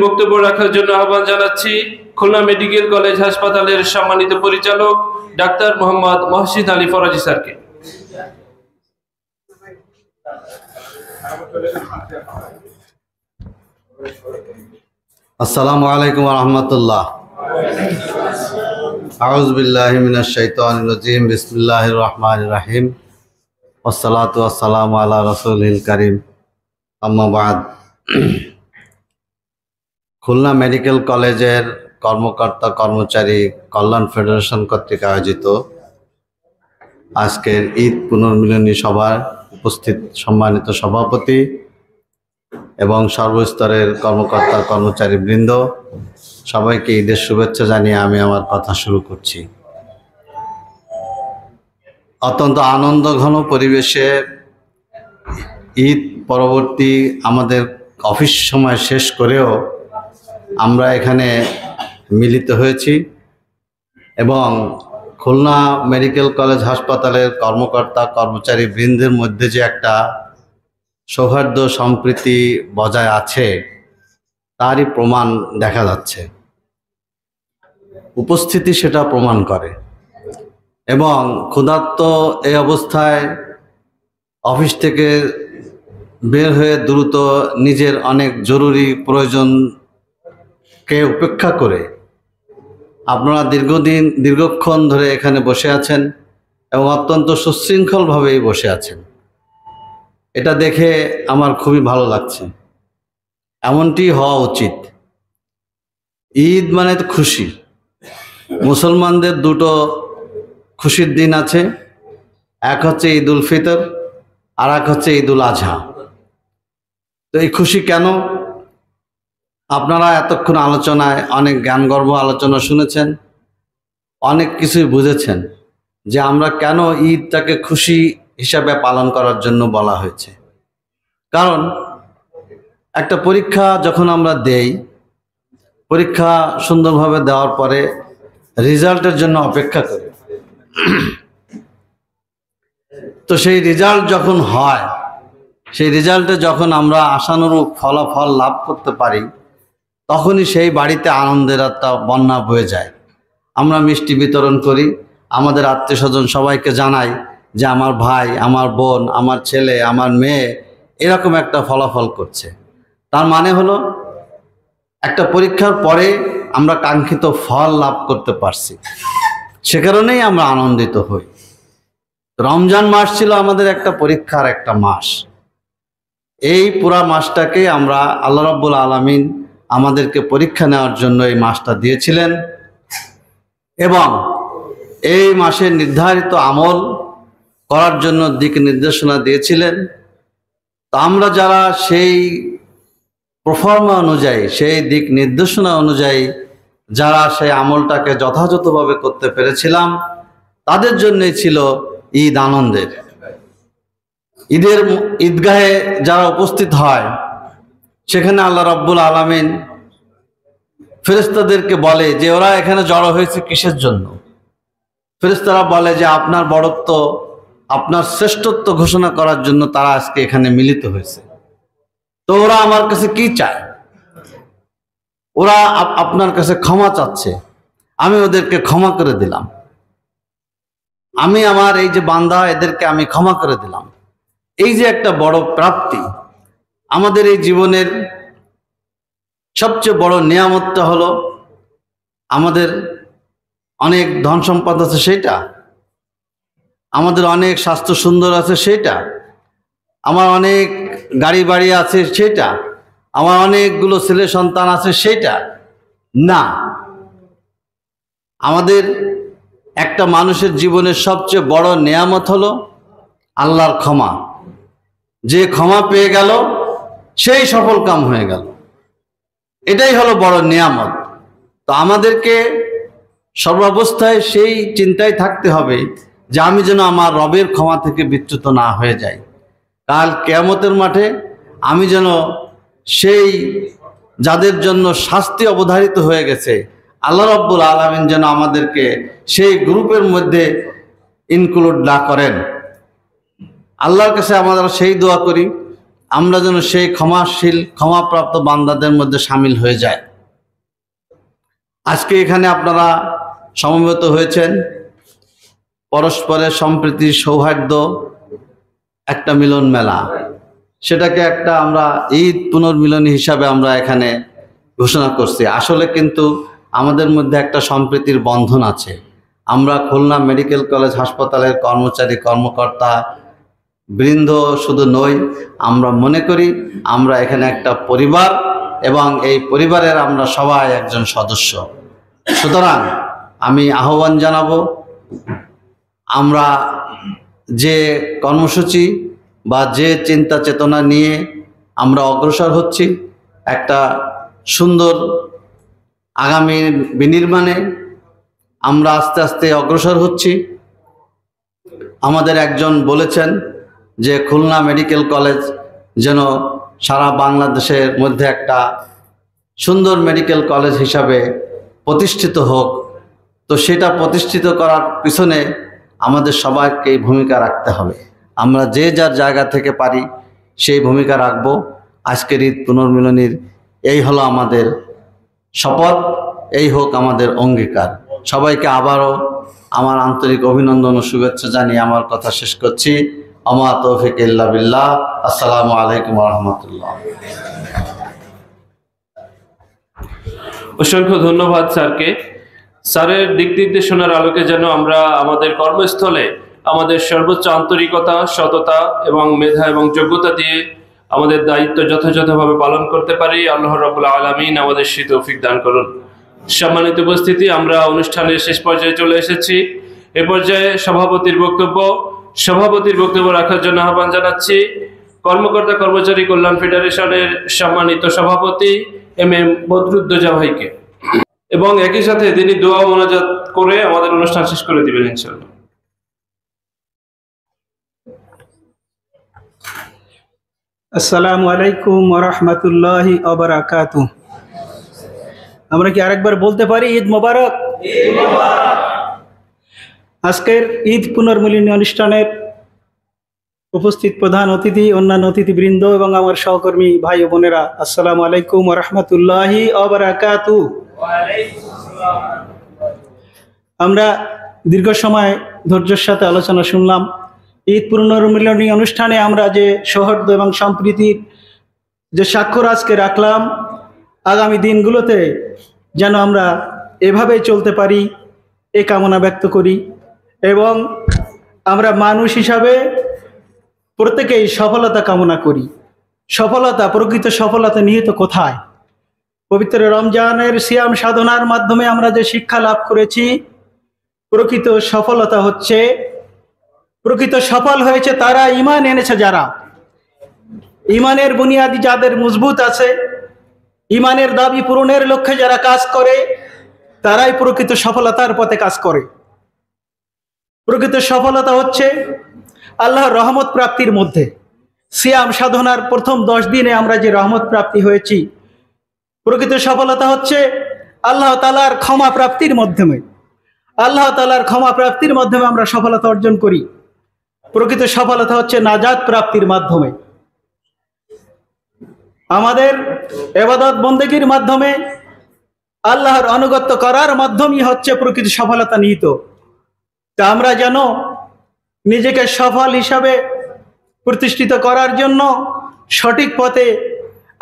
বক্তব্য রাখার জন্য আহ্বান জানাচ্ছি খুলনা মেডিকেল কলেজ হাসপাতালের সম্মানিত পরিচালক ডাক্তার মোহাম্মদ মহসিন আলী ফরাজি স্যারকে। আসসালামু আলাইকুম ওয়া রাহমাতুল্লাহ। আউযু বিল্লাহি মিনাশ শাইতানির রাজিম। বিসমিল্লাহির রহমানির রহিম। ওয়াসসালাতু ওয়াসসালামু আলা রাসূলিল কারীম। আম্মা বাদ। খুলনা মেডিকেল কলেজের কর্মকর্তা কর্মচারী কল্যাণ ফেডারেশন কর্তৃক আয়োজিত আজকের ঈদ পুনর্মিলনী সভায় উপস্থিত সম্মানিত সভাপতি এবং সর্বস্তরের কর্মকর্তা কর্মচারী বৃন্দ, সবাইকে ঈদের শুভেচ্ছা জানিয়ে আমি আমার কথা শুরু করছি। অত্যন্ত আনন্দঘন পরিবেশে ঈদ পরবর্তী আমাদের অফিস সময় শেষ করেও আমরা এখানে মিলিত হয়েছি এবং খুলনা মেডিকেল কলেজ হাসপাতালের কর্মকর্তা কর্মচারী বৃন্দের মধ্যে যে একটা সৌহার্দ্য সম্প্রীতি বজায় আছে তারই প্রমাণ দেখা যাচ্ছে, উপস্থিতি সেটা প্রমাণ করে। এবং ক্ষুধার্ত এই অবস্থায় অফিস থেকে বের হয়ে দ্রুত নিজের অনেক জরুরি প্রয়োজনকে উপেক্ষা করে আপনারা দীর্ঘক্ষণ ধরে এখানে বসে আছেন এবং অত্যন্ত সুশৃঙ্খলভাবেই বসে আছেন। এটা দেখে আমার খুবই ভালো লাগছে। এমনটি হওয়া উচিত। ঈদ মানে তো খুশি। মুসলমানদের দুটো খুশির দিন আছে, এক হচ্ছে ঈদ উল ফিতর আর এক হচ্ছে ঈদ উল আজহা। তো এই খুশি কেন? আপনারা এতক্ষণ আলোচনায় অনেক জ্ঞানগর্ভ আলোচনা শুনেছেন, অনেক কিছুই বুঝেছেন যে আমরা কেন ঈদটাকে খুশি হিসাবে পালন করার জন্য বলা হয়েছে। কারণ একটা পরীক্ষা যখন আমরা দেই, পরীক্ষা সুন্দরভাবে দেওয়ার পরে রেজাল্টের জন্য অপেক্ষা করি। তো সেই রেজাল্ট যখন হয়, সেই রেজাল্টে যখন আমরা আশানুরূপ ফলাফল লাভ করতে পারি, তখনই সেই বাড়িতে আনন্দের একটা বন্যা বয়ে যায়। আমরা মিষ্টি বিতরণ করি, আমাদের আত্মীয় স্বজন সবাইকে জানাই যে আমার ভাই, আমার বোন, আমার ছেলে, আমার মেয়ে এরকম একটা ফলাফল করছে। তার মানে হলো একটা পরীক্ষার পরে আমরা কাঙ্ক্ষিত ফল লাভ করতে পারছি, সে কারণেই আমরা আনন্দিত হই। রমজান মাস ছিল আমাদের একটা পরীক্ষার একটা মাস। এই পুরা মাসটাকে আমরা আল্লাহ রাব্বুল আলামিন আমাদেরকে পরীক্ষা নেওয়ার জন্য এই মাসটা দিয়েছিলেন এবং এই মাসে নির্ধারিত আমল করার জন্য দিক নির্দেশনা দিয়েছিলেন। তো আমরা যারা সেই প্রফর্মা অনুযায়ী, সেই দিক নির্দেশনা অনুযায়ী যারা সেই আমলটাকে যথাযথভাবে করতে পেরেছিলাম, তাদের জন্যই ছিল ঈদ আনন্দের। ঈদের ঈদগাহে যারা উপস্থিত হয়, সেখানে আল্লাহ রাব্বুল আলামিন ফেরেশতাদেরকে বলে যে ওরা এখানে জড়ো হয়েছে কিসের জন্য। ফেরেশতারা বলে যে আপনার বড়ত্ব, আপনার শ্রেষ্ঠত্ব ঘোষণা করার জন্য তারা আজকে এখানে মিলিত হয়েছে। তো ওরা আমার কাছে কি চায়? ওরা আপনার কাছে ক্ষমা চাচ্ছে। আমি ওদেরকে ক্ষমা করে দিলাম। আমি আমার এই যে বান্দা, এদেরকে আমি ক্ষমা করে দিলাম। এই যে একটা বড় প্রাপ্তি, আমাদের এই জীবনের সবচেয়ে বড় নিয়ামতটা হলো আমাদের অনেক ধন সম্পদ আছে সেটা, আমাদের অনেক স্বাস্থ্য সুন্দর আছে সেটা, আমার অনেক গাড়ি বাড়ি আছে সেটা, আমার অনেকগুলো ছেলে সন্তান আছে সেটা না। আমাদের একটা মানুষের জীবনের সবচেয়ে বড় নিয়ামত হলো আল্লাহর ক্ষমা। যে ক্ষমা পেয়ে গেল সেই সফল কাম হয়ে গেল, এটাই হলো বড় নিয়ামত। তো আমাদেরকে সর্বাবস্থায় সেই চিন্তায় থাকতে হবে যে আমি যেন আমার রবের ক্ষমা থেকে বিচ্যুত না হয়ে যাই। কাল কিয়ামতের মাঠে আমি যেন সেই যাদের জন্য শাস্তি অবধারিত হয়ে গেছে, আল্লাহ রাব্বুল আলামিন যেন আমাদেরকে সেই গ্রুপের মধ্যে ইনক্লুড না করেন। আল্লাহর কাছে আমরা সেই দোয়া করি, আমরা যেন সেই ক্ষমাশীল, ক্ষমাপ্রাপ্ত বান্দাদের মধ্যে সামিল হয়ে যায়। আজকে এখানে আপনারা সমবেত হয়েছেন পরস্পরের সম্প্রীতি, সৌহার্দ্য, একটা মিলন মেলা, সেটাকে একটা আমরা ঈদ পুনর্মিলনী হিসাবে আমরা এখানে ঘোষণা করছি। আসলে কিন্তু আমাদের মধ্যে একটা সম্প্রীতির বন্ধন আছে। আমরা খুলনা মেডিকেল কলেজ হাসপাতালের কর্মচারী, কর্মকর্তা বৃন্দ শুধু নই, আমরা মনে করি আমরা এখানে একটা পরিবার এবং এই পরিবারের আমরা সবাই একজন সদস্য। সুতরাং আমি আহ্বান জানাবো, আমরা যে কর্মসূচি বা যে চিন্তা চেতনা নিয়ে আমরা অগ্রসর হচ্ছি, একটা সুন্দর আগামী বিনির্মাণে আমরা আস্তে আস্তে অগ্রসর হচ্ছি। আমাদের একজন বলেছেন যে খুলনা মেডিকেল কলেজ যেন সারা বাংলাদেশের মধ্যে একটা সুন্দর মেডিকেল কলেজ হিসাবে প্রতিষ্ঠিত হোক। তো সেটা প্রতিষ্ঠিত করার পিছনে আমাদের সবাইকে ভূমিকা রাখতে হবে। আমরা যে যার জায়গা থেকে পারি সেই ভূমিকা রাখব। আজকের ঈদ পুনর্মিলনীর এই হলো আমাদের শপথ, এই হোক আমাদের অঙ্গীকার। সবাইকে আবারও আমার আন্তরিক অভিনন্দন ও শুভেচ্ছা জানিয়ে আমার কথা শেষ করছি। আমা তৌফিক ইল্লা বিল্লাহ। আসসালামু আলাইকুম ওয়া রাহমাতুল্লাহ। অসংখ্য ধন্যবাদ স্যারকে। স্যারের দিক নির্দেশনার আলোকে যেন আমরা আমাদের কর্মস্থলে আমাদের সর্বোচ্চ আন্তরিকতা, সততা এবং মেধা এবং যোগ্যতা দিয়ে আমাদের দায়িত্ব যথাযথভাবে পালন করতে পারি। আল্লাহ রাব্বুল আলামিন আমাদের সেই তৌফিক দান করুন। সম্মানিত উপস্থিতি, আমরা অনুষ্ঠানের শেষ পর্যায়ে চলে এসেছি। এ পর্যায়ে সভাপতির বক্তব্য রাখার জন্য আহ্বান জানাচ্ছি কর্মকর্তা কর্মচারী কল্যাণ ফেডারেশনের সম্মানিত সভাপতি MM বদরুদ্দোজা ভাইকে, এবং একই সাথে তিনি দোয়া ও মোনাজাত করে আমাদের অনুষ্ঠান শেষ করে দিবেন ইনশাআল্লাহ। আসসালামু আলাইকুম ওয়া রাহমাতুল্লাহি ওয়া বারাকাতুহু। আমরা কি আরেকবার বলতে পারি ঈদ মোবারক? আজকের ঈদ পুনর্মিলনী অনুষ্ঠানের উপস্থিত প্রধান অতিথি, অন্যান্য অতিথিবৃন্দ এবং আমার সহকর্মী ভাই ও বোনেরা, আসসালামু আলাইকুম ওয়া রাহমাতুল্লাহি ওয়া বারাকাতুহু। আমরা দীর্ঘ সময় ধৈর্যের সাথে আলোচনা শুনলাম। ঈদ পুনর্মিলনী অনুষ্ঠানে আমরা যে সৌহার্দ্য এবং সম্প্রীতির যে স্বাক্ষর আজকে রাখলাম, আগামী দিনগুলোতে যেন আমরা এভাবেই চলতে পারি এ কামনা ব্যক্ত করি। এবং আমরা মানুষ হিসাবে প্রত্যেকেই সফলতা কামনা করি। সফলতা, প্রকৃত সফলতা নিহিত কোথায়? পবিত্র রমজানের সিয়াম সাধনার মাধ্যমে আমরা যে শিক্ষা লাভ করেছি, প্রকৃত সফলতা হচ্ছে, প্রকৃত সফল হয়েছে তারা ঈমান এনেছে যারা, ঈমানের বুনিয়াদি যাদের মজবুত আছে, ঈমানের দাবি পূরণের লক্ষ্যে যারা কাজ করে, তারাই প্রকৃত সফলতার পথে কাজ করে। প্রকৃত সফলতা হচ্ছে আল্লাহর রহমত প্রাপ্তির মধ্যে। সিয়াম সাধনার প্রথম 10 দিনে আমরা যে রহমত প্রাপ্তি হয়েছি, প্রকৃত সফলতা হচ্ছে আল্লাহ তাআলার ক্ষমা প্রাপ্তির মাধ্যমে। আল্লাহ তাআলার ক্ষমা প্রাপ্তির মাধ্যমে আমরা সফলতা অর্জন করি। প্রকৃত সফলতা হচ্ছে নাজাত প্রাপ্তির মাধ্যমে। আমাদের ইবাদত বন্দেগীর মাধ্যমে আল্লাহর আনুগত্য করার মাধ্যমই হচ্ছে প্রকৃত সফলতা নিহিত। তা আমরা যেন নিজেকে সফল হিসাবে প্রতিষ্ঠিত করার জন্য সঠিক পথে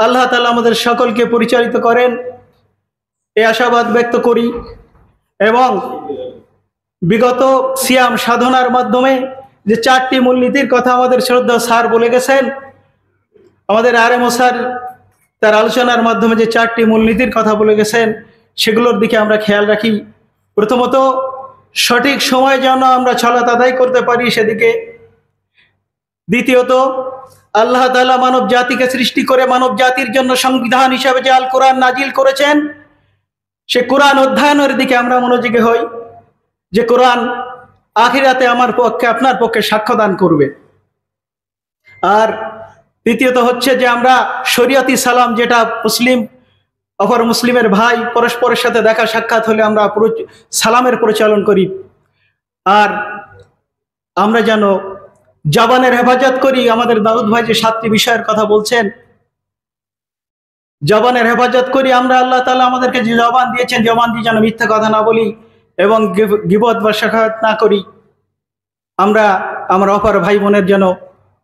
আল্লাহ তাআলা আমাদের সকলকে পরিচালিত করেন এই আশাবাদ ব্যক্ত করি। এবং বিগত সিয়াম সাধনার মাধ্যমে যে 4টি মূলনীতির কথা আমাদের শ্রদ্ধা স্যার বলে গেছেন, আমাদের আরএমও স্যার তার আলোচনার মাধ্যমে যে 4টি মূলনীতির কথা বলে গেছেন, সেগুলোর দিকে আমরা খেয়াল রাখি। প্রথমত, সঠিক সময় যেন আমরা সালাত আদায় করতে পারি সেদিকে। দ্বিতীয়ত, আল্লাহ তাআলা মানব জাতিকে সৃষ্টি করে মানব জাতির জন্য সংবিধান হিসাবে যে আল কোরআন নাজিল করেছেন, সে কোরআন অধ্যয়নের দিকে আমরা মনোযোগী হই, যে কোরআন আখিরাতে আমার পক্ষে আপনার পক্ষে সাক্ষ্য দান করবে। আর তৃতীয়ত হচ্ছে যে আমরা শরীয়তি সালাম, যেটা মুসলিম অপর মুসলিমের ভাই পরস্পরের সাথে দেখা সাক্ষাৎ হলে আমরা সালামের পরিচালন করি। আর আমরা যেন জবানের হেফাজত করি। আমাদের দাউদ ভাই যে 7টি বিষয়ের কথা বলছেন, জবানের হেফাজত করি আমরা। আল্লাহ তাআলা আমাদেরকে যে জবান দিয়েছেন, জবান দিয়ে যেন মিথ্যা কথা না বলি এবং গীবত বা শাখাত না করি। আমরা আমার অপর ভাই বোনের যেন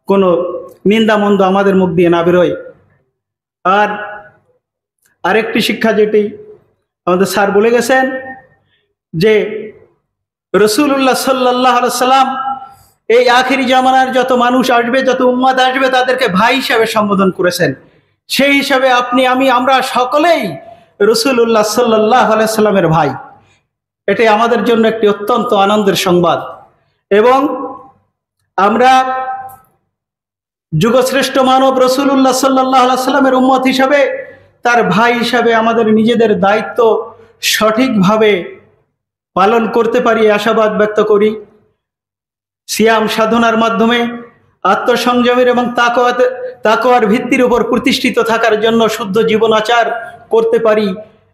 কোনো নিন্দা মন্দ আমাদের মুখ দিয়ে না বেরোয়। আর আরেকটি শিক্ষা যেটি আমাদের স্যার বলে গেছেন, যে রাসূলুল্লাহ সাল্লাল্লাহু আলাইহি সাল্লাম এই আখিরি জামানার যত মানুষ আসবে, যত উম্মত আসবে, তাদেরকে ভাই হিসাবে সম্বোধন করেছেন। সেই হিসাবে আপনি, আমি, আমরা সকলেই রাসূলুল্লাহ সাল্লাল্লাহু আলাইহি সাল্লামের ভাই। এটাই আমাদের জন্য একটি অত্যন্ত আনন্দের সংবাদ। এবং আমরা যুগশ্রেষ্ঠ মানব রাসূলুল্লাহ সাল্লাল্লাহু আলাইহি সাল্লামের উম্মত হিসাবে, তার ভাই হিসাবে আমাদের নিজেদের দায়িত্ব সঠিকভাবে পালন করতে পারি আশাবাদ ব্যক্ত করি। সিয়াম সাধনার মাধ্যমে আত্মসংযমের এবং তাকওয়ার ভিত্তির উপর প্রতিষ্ঠিত থাকার জন্য শুদ্ধ জীবন আচার করতে পারি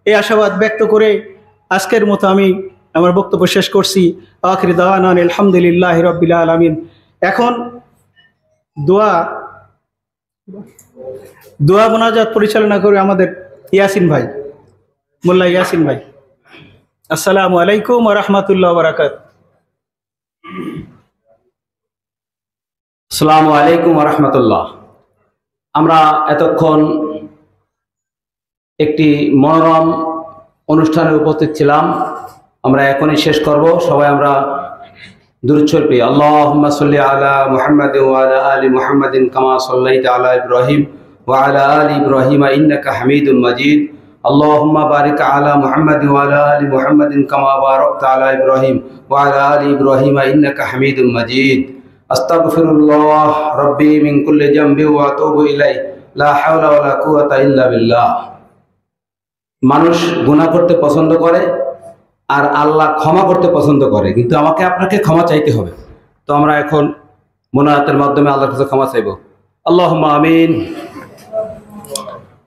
এই আশাবাদ ব্যক্ত করে আজকের মতো আমি আমার বক্তব্য শেষ করছি। আখিরি দাওয়ানা আলহামদুলিল্লাহি রাব্বিল আলামিন। এখন দোয়া মোনাজাত পরিচালনা করে আমাদের ইয়াসিন ভাই, মোল্লা ইয়াসিন ভাই। আসসালামু আলাইকুম ওয়া রাহমাতুল্লাহি ওয়া বারাকাতুহু। আসসালামু আলাইকুম ওয়া রাহমাতুল্লাহ। আমরা এতক্ষণ একটি মনোরম অনুষ্ঠানে উপস্থিত ছিলাম। আমরা এখনই শেষ করব। সবাই আমরা দুরূদ শরীফ পড়ি। আল্লাহুম্মা সাল্লি আলা মুহাম্মাদিন ওয়া আলা আলি মুহাম্মাদিন কামা সাল্লাইতা আলা ইব্রাহিম ওয়া আলা আলি ইব্রাহিম ইন্নাকা হামিদুম মাজিদ। আল্লাহুম্মা বারিক আলা মুহাম্মাদিন ওয়া আলা আলি মুহাম্মাদিন কামা বারাকতা আলা ইব্রাহিম ওয়া আলা আলি ইব্রাহিম ইন্নাকা হামিদুম মাজিদ। আস্তাগফিরুল্লাহ রাব্বি মিন কুল্লি জামবি ওয়া আতুবু ইলাইহি লা হাওলা ওয়া লা কুওয়াতা ইল্লা বিল্লাহ। মানুষ গুনাহ করতে পছন্দ করে আর আল্লাহ ক্ষমা করতে পছন্দ করে, কিন্তু আমাকে আপনাকে ক্ষমা চাইতে হবে। তো আমরা এখন মোনাজাতের মাধ্যমে আল্লাহর কাছে ক্ষমা চাইব। আল্লাহুম্মা আমিন।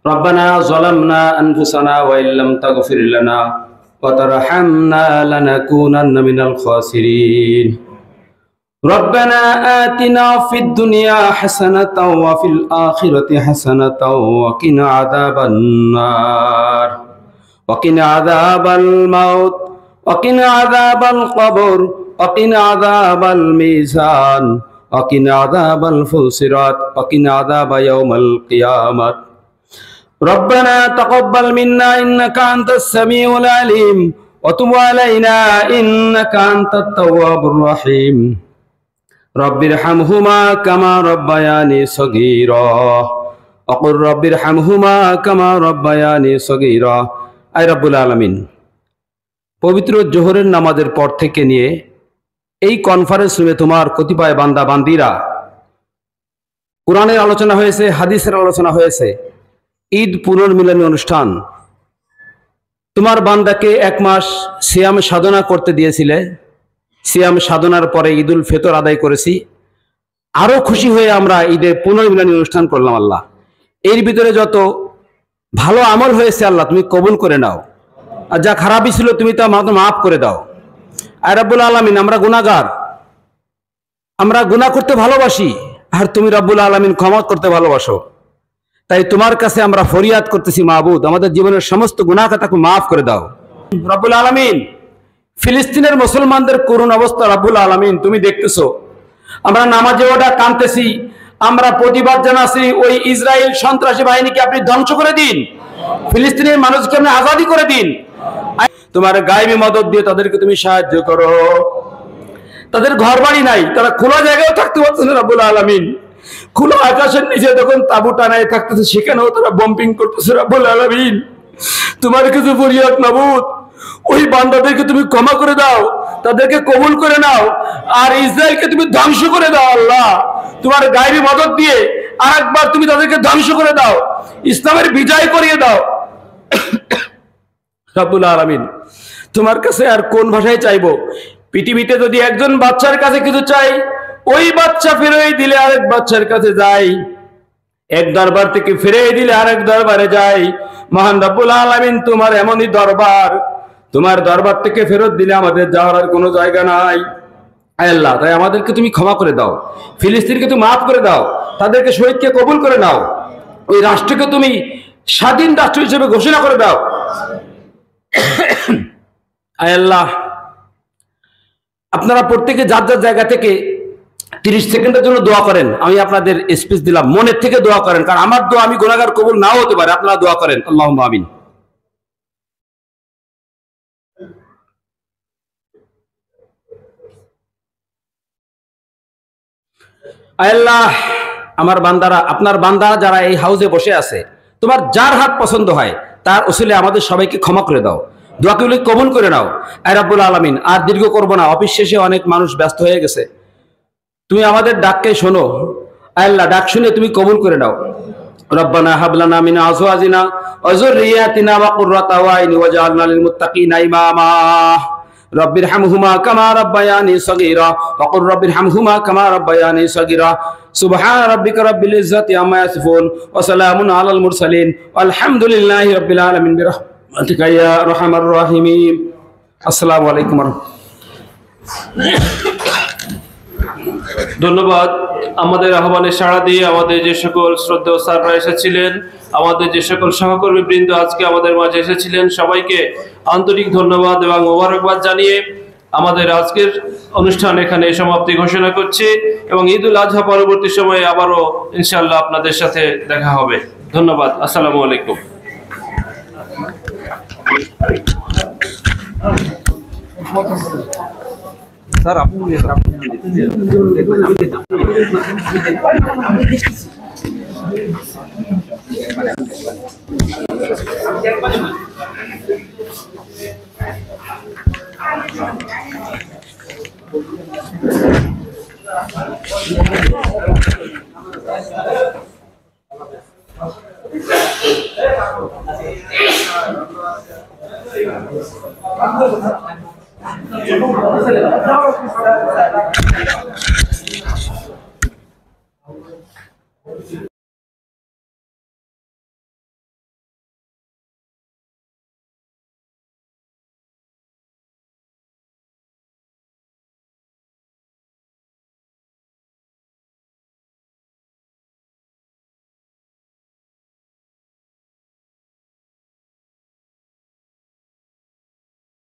রব্বানা যালামনা আনফুসানা ওয়া ইল্লাম তাগফির লানা ওয়া তারহামনা লানাকুনান্না মিনাল খাসিরিন। রব্বানা আতিনা ফিদ দুনিয়া হাসানাতাও ওয়া ফিল আখিরাতি হাসানাতাও ওয়া কিনা আযাবান নার ওয়া কিনা আযাবাল মাউত ওয়া কিনা আযাবাল কবর ওয়া কিনা আযাবাল মিজান ওয়া কিনা আযাবাল ফুসিরাত ওয়া কিনা আযাবা ইয়াউমাল কিয়ামাত। ربنا تقبل منا إنك أنت السميع العليم وتب علينا إنك أنت التواب الرحيم رب ارحمهما كما ربياني صغيرا وقل رب ارحمهما كما ربياني صغيرا। আয় রব্বুল আলামিন, পবিত্র জোহরের নামাজের পর থেকে নিয়ে এই কনফারেন্স রুমে তোমার কতিপয় বান্দা বান্দিরা কোরআনের আলোচনা হয়েছে, হাদিসের আলোচনা হয়েছে, ঈদ পুনর্মিলনী অনুষ্ঠান। তোমার বান্দাকে 1 মাস সিয়াম সাধনা করতে দিয়েছিলে, সিয়াম সাধনার পরে ঈদুল ফিতর আদায় করেছি। আরো খুশি হয়ে আমরা ঈদের পুনর্মিলনী অনুষ্ঠান করলাম। আল্লাহ, এর ভিতরে যত ভালো আমল হয়েছে আল্লাহ তুমি কবুল করে নাও, আর যা খারাপই ছিল তুমি তা মাফ করে দাও। আয় রব্বুল আলামিন, আমরা গুনাহগার, আমরা গুনাহ করতে ভালোবাসি, আর তুমি রব্বুল আলামিন ক্ষমা করতে ভালোবাসো। তাই তোমার কাছে আমরা ফরিয়াদ করতেছি, মাবুদ আমাদের জীবনের সমস্ত গুনাহ খাতাকে মাফ করে দাও রব্বুল আলামিন। ফিলিস্তিনের মুসলমানদের করুণ অবস্থা রব্বুল আলামিন তুমি দেখতেছো। আমরা নামাজে ওটা কাঁদতেছি, আমরা প্রতিবাদ জানাচ্ছি, ওই ইসরায়েল সন্ত্রাসী বাহিনীকে আপনি ধ্বংস করে দিন, ফিলিস্তিনের মানুষকে আপনি আজাদি করে দিন। তোমার গায়েবী মদদ দিয়ে তাদেরকে তুমি সাহায্য করো। তাদের ঘর বাড়ি নাই, তারা খোলা জায়গায় থাকতে পারছে না রব্বুল আলামিন। খোলা আকাশের নিচে যখন তাবু টানায় থাকতেছে সেখানেও তারা বম্পিং করতেছে রব্বুল আলামিন। তোমার কিছু ফরিয়াদ মাবুদ, ওই বান্দাদেরকে তুমি ক্ষমা করে দাও, তাদেরকে কবুল করে নাও, আর ইসরায়েলকে তুমি ধ্বংস করে দাও। আল্লাহ, তোমার গায়েবী মদদ দিয়ে আরেকবার তুমি তাদেরকে ধ্বংস করে দাও, ইসলামের বিজয় করিয়ে দাও রব্বুল আলামিন। তোমার কাছে আর কোন ভাষায় চাইবো? পৃথিবীতে যদি একজন বাচ্চার কাছে কিছু চাই, ওই বাচ্চা ফিরিয়ে দিলে আরেক বাচ্চার কাছে যায়, এক দরবার থেকে ফিরিয়ে দিলে আরেক দরবারে যায়। মহান রব্বুল আলামিন তোমার এমনই দরবার, তোমার দরবার থেকে ফেরত দিলে আমাদের যাওয়ার আর কোনো জায়গা নাই। আল্লাহ, তাই আমাদেরকে তুমি ক্ষমা করে দাও, ফিলিস্তিনকে তুমি মাফ করে দাও, তাদেরকে শহীদকে কবুল করে নাও, ওই রাষ্ট্রকে তুমি স্বাধীন রাষ্ট্র হিসেবে ঘোষণা করে দাও। আল্লাহ, আপনারা প্রত্যেকে যার যার জায়গা থেকে 30 সেকেন্ডের জন্য দোয়া করেন। আমি আপনাদের স্পেস দিলাম, মনের থেকে দোয়া করেন, কারণ আমার দোয়া আমি গুনাহগার, কবুল নাও হতে পারে। আপনারা দোয়া করেন। আল্লাহুম্মা আমিন। আল্লাহ, আমার বান্দারা, আপনার বান্দারা যারা এই হাউসে বসে আছে, তোমার যার হাত পছন্দ হয় তার উসিলে আমাদের সবাইকে ক্ষমা করে দাও, দোয়াগুলি কবুল করে নাও। আয় রব্বুল আলামিন, আর দীর্ঘ করবো না, অফিস শেষে অনেক মানুষ ব্যস্ত হয়ে গেছে। তুমি আমাদের ডাককে শোনো আল্লাহ, ডাক শুনে তুমি কবুল করে নাও। রব্বানা হাব লানা মিন আজওয়াজিনা ওয়া যুররিয়াতিনা ওয়া কুররাতা আ'ইন ওয়াজআলনা লিল মুত্তাকিনা ইমামা। রব্বিরহামহুমা কামা রাব্বায়ানি সগীরা ওয়া কুর রব্বিরহামহুমা কামা রাব্বায়ানি সগীরা। সুবহান রাব্বিকা রাব্বিল ইজ্জাতি আম্মা ইয়াসিফুন ওয়া সালামুন আলাল মুরসালিন আলহামদুলিল্লাহি রাব্বিল আলামিন বিরহমাতিকা ইয়া আরহামার রাহিমিন। আসসালামু আলাইকুম। ধন্যবাদ। আমাদের আহ্বানে সাড়া দিয়ে আমাদের যে সকল শ্রদ্ধেয় স্যাররা এসেছিলেন, আমাদের যে সকল সহকর্মী বৃন্দ আজকে আমাদের মাঝে এসেছিলেন, সবাইকে আন্তরিক ধন্যবাদ এবং মোবারকবাদ জানিয়ে আমাদের আজকের অনুষ্ঠান এখানে সমাপ্তি ঘোষণা করছি এবং ঈদুল আজহা পরবর্তী সময়ে আবারও ইনশাআল্লাহ আপনাদের সাথে দেখা হবে। ধন্যবাদ। আসসালামু আলাইকুম। স্যার আপনি Thank you.